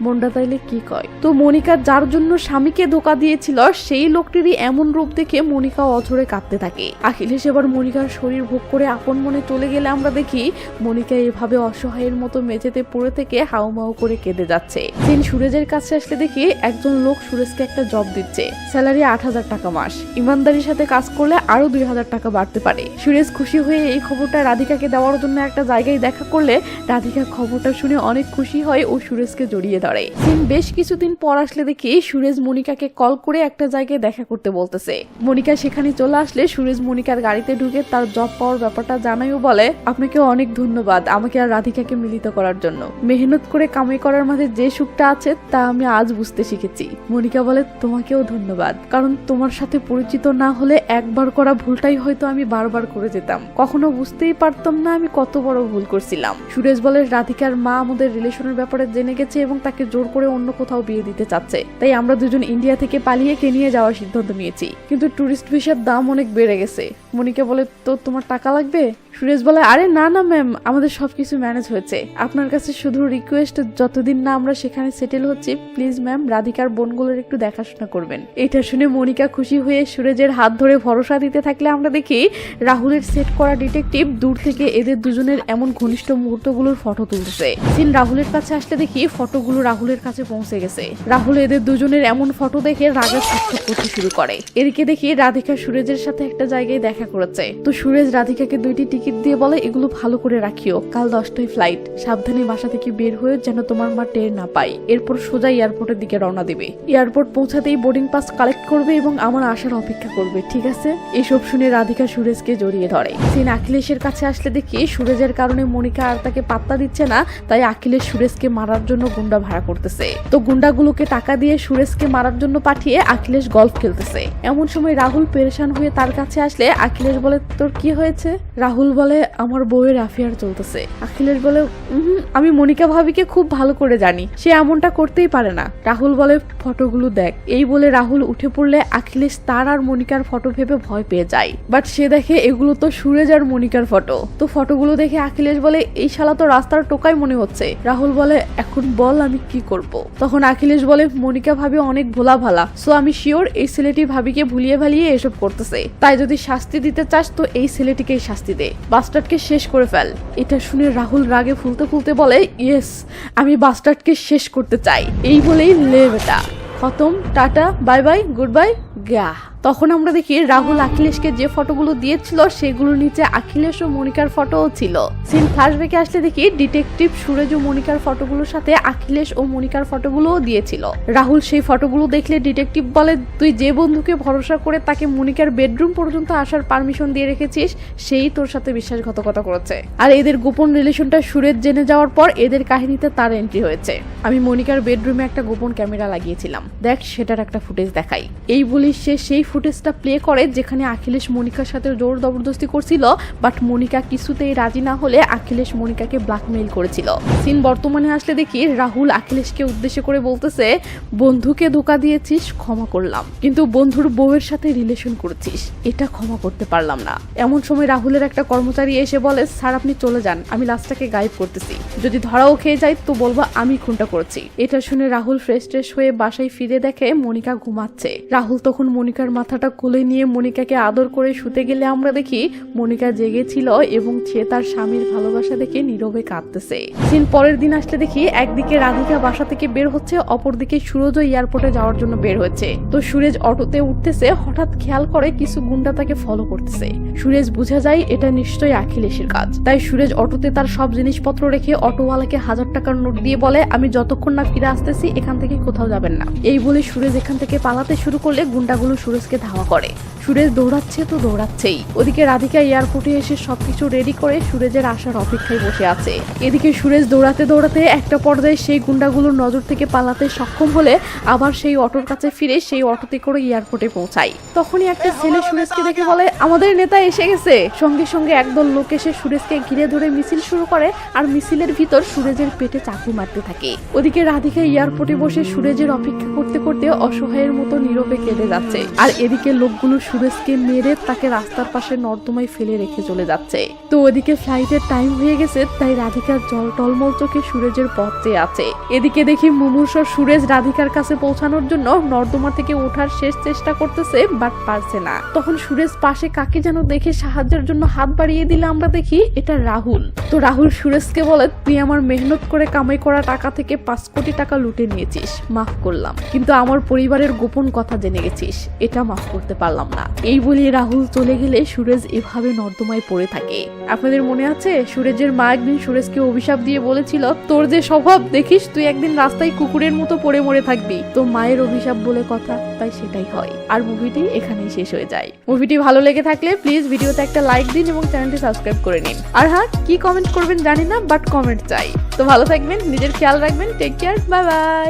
মনটা তাইলে কি কয়। তো মনিকা যার জন্য স্বামীকে ধোকা দিয়েছিল সেই লোকটিরই এমন রূপ দেখে মনিকা অঝরে কাঁদতে থাকে। আখিলেশ এবার মনিকার শরীর ভোগ করে আপন মনে চলে গেলে আমরা দেখি মনিকা এভাবে অসহায়ের মতো মেঝেতে পড়ে থেকে হাউমাউ করে কেঁদে যাচ্ছে। সিন সুরেজের কাছে আসলে দেখি একজন লোক সুরেজকে একটা জব দিচ্ছে, স্যালারি 8,000 টাকা মাস, ইমানদারির সাথে কাজ করলে আরো 2,000 টাকা বাড়তে পারে। সুরেজ খুশি হয়ে এই খবরটা রাধিকাকে দেওয়ার জন্য একটা জায়গায় দেখা করলে রাধিকা খবরটা শুনে অনেক খুশি হয় ও সুরেজকে জড়িয়ে ধরে। সিন বেশ কিছুদিন পর আসলে দেখি সুরেজ মনিকাকে কল করে একটা জায়গায় দেখা করতে বলতেছে। মনিকা সেখানে চলে আসলে সুরেজ মনিকার গাড়িতে ঢুকে তার জব পাওয়ার ব্যাপারটা জানাইও বলে, আপনাকে অনেক ধন্যবাদ আমাকে আর রাধিকাকে মিলিত করার জন্য। মেহনত করে কামাই করার মাঝে যে সুখটা আছে তা আমি আজ বুঝতে শিখেছি। মনিকা বলে, তোমাকেও ধন্যবাদ, কারণ তোমার সাথে পরিচিত না হলে একবার করা ভুলটাই হয়তো আমি বারবার করে যেতাম, কখনো বুঝতেই পারতাম না আমি কত বড় ভুল করছিলাম। সুরেশ বলে, রাধিকার মা আমাদের রিলেশনের ব্যাপারে জেনে গেছে এবং তাকে জোর করে অন্য কোথাও বিয়ে দিতে চাচ্ছে, তাই আমরা দুজন ইন্ডিয়া থেকে পালিয়ে কেনিয়া যাওয়ার সিদ্ধান্ত নিয়েছি, কিন্তু টুরিস্ট ভিসার দাম অনেক বেড়ে গেছে। মনিকা বলে, তো তোমার টাকা লাগবে? সুরেশ বলে, আরে না না ম্যাম, আমাদের সবকিছু ম্যানেজ হয়েছে, আপনার কাছে শুধু রিকোয়েস্ট, যতদিন না আমরা সেখানে সেটেল হচ্ছি প্লিজ ম্যাম রাধিকার বোনগুলোর একটু দেখাশোনা করবেন। এটা শুনে মনিকা খুশি হয়ে সুরেজের হাত ধরে ভরসা দিতে থাকলে আমরা দেখি রাহুলের সেট করা ডিটেকটিভ দূর থেকে এদের দুজনের এমন ঘনিষ্ঠ মুহূর্তগুলোর ফটো তুলছে। সিন রাহুলের কাছে আসলে দেখি ফটোগুলো রাহুলের কাছে পৌঁছে গেছে। রাহুল এদের দুজনের এমন ফটো দেখে রাগে ছটফট করতে শুরু করে। এদিকে দেখি রাধিকা সুরেজের সাথে একটা জায়গায় দেখা করেছে। তো সুরেজ রাধিকাকে 2টি টিকিট দিয়ে বলে, এগুলো ভালো করে রাখিও, কাল 10টায় ফ্লাইট, সাবধানে বাসা থেকে বের হয়ে যেন তোমার মা টের না পায়। এরপর সোজা এয়ারপোর্টের দিকে রওনা দেবে। এয়ারপোর্ট পৌঁছাতেই বোর্ডিং পাস কালেক্ট করবে এবং আমার আসার অপেক্ষা করবে, ঠিক আছে? এসব শুনে রাধিকা সুরেজকে জড়িয়ে ধরে। সিন আখিলেশের কাছে আসলে দেখি সুরেজের কারণে মনিকা আর তাকে পাত্তা দিচ্ছে না, তাই আখিলেশ সুরেজকে মারার জন্য গুন্ডা ভাড়া করতেছে। তো গুন্ডাগুলোকে টাকা দিয়ে সুরেজকে মারার জন্য পাঠিয়ে আখিলেশ গলফ খেলতেছে। এমন সময় রাহুল পেরেশান হয়ে তার কাছে আসলে আখিলেশ বলে, তোর কি হয়েছে? রাহুল বলে, আমার বউয়ের অ্যাফেয়ার চলতেছে। আখিলেশ বলে, আমি মনিকা ভাবিকে খুব ভালো করে জানি, সে এমনটা করতেই পারে না। রাহুল বলে, ফটোগুলো দেখ। এই বলে রাহুল উঠে পড়লে আখিলেশ তার আর মনিকার ফটো ভেবে ভয় পেয়ে যায়, বাট সে দেখে এগুলো তো সুরেজ আর মনিকার ফটো। তো ফটোগুলো দেখে আখিলেশ বলে, এই শালা তো রাস্তার টোকাই মনে হচ্ছে। রাহুল বলে, এখন বল আমি কি করব? তখন আখিলেশ বলে, মনিকা ভাবি অনেক ভোলা ভালা, সো আমি শিওর এই ছেলেটি ভাবিকে ভুলিয়ে ভালিয়ে এসব করতেছে, তাই যদি শাস্তি দিতে চাস তো এই ছেলেটিকেই শাস্তি দে, বাস্টার্ডকে শেষ করে ফেল। এটা শুনে রাহুল রাগে ফুলতে ফুলতে বলে, ইয়েস, আমি বাস্টার্ডকে শেষ করতে চাই। এই বলেই লে বেটা, খতম, tata, bye bye, good bye, গা। তখন আমরা দেখি রাহুল আখিলেশকে যে ফটোগুলো দিয়েছিল সেগুলোর নিচে আখিলেশ ও মনিকার ফটোও ছিল। সিন ফ্ল্যাশব্যাকে আসলে দেখি ডিটেকটিভ সুরেজ ও মনিকার ফটোগুলোর সাথে আখিলেশ ও মনিকার ফটোগুলোও দিয়েছিল। রাহুল সেই ফটোগুলো দেখলে ডিটেকটিভ বলে, তুই যে বন্ধুকে ভরসা করে তাকে মনিকার বেডরুম পর্যন্ত আসার পারমিশন দিয়ে রেখেছিস সেই তোর সাথে বিশ্বাসঘাতকতা করেছে। আর এদের গোপন রিলেশনটা সুরেজ জেনে যাওয়ার পর এদের কাহিনীতে তার এন্ট্রি হয়েছে। আমি মনিকার বেডরুমে একটা গোপন ক্যামেরা লাগিয়েছিলাম, দেখ সেটার একটা ফুটেজ দেখাই। এই বলি সে সেই ফুটেজটা প্লে করে যেখানে আখিলেশ মনিকার সাথে জোর জবরদস্তি করছিল, বাট মনিকা কিছুতেই রাজি না হলে আখিলেশ মনিকাকে ব্ল্যাকমেইল করেছিল। সিন বর্তমানে আসলে দেখি রাহুল আখিলেশকে উদ্দেশ্য করে বলতেছে, বন্ধুকে ধোকা দিয়েছিস ক্ষমা করলাম, কিন্তু বন্ধুর বউয়ের সাথে রিলেশন করেছিস এটা ক্ষমা করতে পারলাম না। এমন সময় রাহুলের একটা কর্মচারী এসে বলে, স্যার আপনি চলে যান, আমি লাশটাকে গায়েব করতেছি, যদি ধরাও খেয়ে যায় তো বলবো আমি খুনটা করেছি। এটা শুনে রাহুল ফ্রেশ ট্রেশ হয়ে বাসায় ফিরে দেখে মনিকা ঘুমাচ্ছে। রাহুল তখন মনিকার মাথাটা কোলে নিয়ে মনিকাকে আদর করে শুতে গেলে আমরা দেখি মনিকা জেগেছিল এবং সে তার স্বামীর ভালোবাসা দেখে নীরবে কাঁদতেছে। সিন পরের দিন আসলে দেখি একদিকে রাধিকা বাসা থেকে বের হচ্ছে, অপরদিকে সুরজও এয়ারপোর্টে যাওয়ার জন্য বের হচ্ছে। তো সুরেজ অটোতে উঠতেছে, হঠাৎ খেয়াল করে কিছু গুন্ডা তাকে ফলো করতেছে। সুরেজ বুঝা যায় এটা নিশ্চয়ই আখিলেশের কাজ, তাই সুরেজ অটোতে তার সব জিনিসপত্র রেখে অটোওয়ালাকে 1000 টাকার নোট দিয়ে বলে, আমি যতক্ষণ না ফিরে আসতেছি এখান থেকে কোথাও যাবেন না। এই বলে সুরেজ এখান থেকে পালাতে শুরু করলে গুন্ডাগুলো সুরেজকে ধাওয়া করে। সুরেজ দৌড়াচ্ছে তো দৌড়াচ্ছেই। ওদিকে রাধিকা এয়ারপোর্টে এসে সবকিছু রেডি করে সুরেজের আসার অপেক্ষায় বসে আছে। এদিকে সুরেজ দৌড়াতে দৌড়াতে একটা পর্যায়ে সেই গুন্ডাগুলোর নজর থেকে পালাতে সক্ষম হলে আবার সেই অটোর কাছে ফিরে সেই অটোতে করে এয়ারপোর্টে পৌঁছায়। তখনই একটা ছেলে সুরেজকে দেখে বলে, আমাদের নেতা এসে গেছে। সঙ্গে সঙ্গে একদল লোক এসে সুরেজকে ঘিরে ধরে মিছিল শুরু করে আর মিছিলের ভিতর সুরেজের পেটে চাকু মারতে থাকে। ওদিকে রাধিকা এয়ারপোর্টে বসে সুরেজের অপেক্ষা করতে করতে অসহায়ের মতো নীরবে কেঁদে যাচ্ছে। আর এদিকে লোকগুলো সুরেশকে মেরে তাকে রাস্তার পাশে নর্দমায় ফেলে রেখে চলে যাচ্ছে। তো ওদিকে ফ্লাইটের টাইম হয়ে গেছে, তাই রাধিকার জল টলমল চোখে সুরেশের পথ চেয়ে আছে। এদিকে দেখি মুমূর্ষ সুরেশ রাধিকার কাছে পৌঁছানোর জন্য নর্দমা থেকে ওঠার শেষ চেষ্টা করতেছে, বাট পারছে না। তখন সুরেশ পাশে কাকে যেন দেখে সাহায্যের জন্য হাত বাড়িয়ে দিলে আমরা দেখি এটা রাহুল। তো রাহুল সুরেশকে বলে, তুই আমার মেহনত করে কামাই করা টাকা থেকে 5 কোটি টাকা লুটে নিয়েছিস, মাফ করলাম, কিন্তু আমার পরিবারের গোপন কথা জেনে গেছিস, এটা মাফ করতে পারলাম না। এই বলে রাহুল চলে গেলে সুরেশ এভাবে নর্দমায় পড়ে থাকে। আপনাদের মনে আছে সুরেশের মা একদিন সুরেশকে অভিশাপ দিয়ে বলেছিল, তোর যে স্বভাব দেখিস তুই একদিন রাস্তায় কুকুরের মতো পড়ে মরে থাকবি। তো মায়ের অভিশাপ বলে কথা, তাই সেটাই হয়। আর মুভিটি এখানেই শেষ হয়ে যায়। মুভিটি ভালো লেগে থাকলে প্লিজ ভিডিওতে একটা লাইক দিন এবং চ্যানেলটি সাবস্ক্রাইব করে নিন। আর হ্যাঁ, কি কমেন্ট করবেন জানি না, বাট কমেন্ট চাই। তো ভালো থাকবেন, নিজের খেয়াল রাখবেন, টেক কেয়ার, বাই বাই।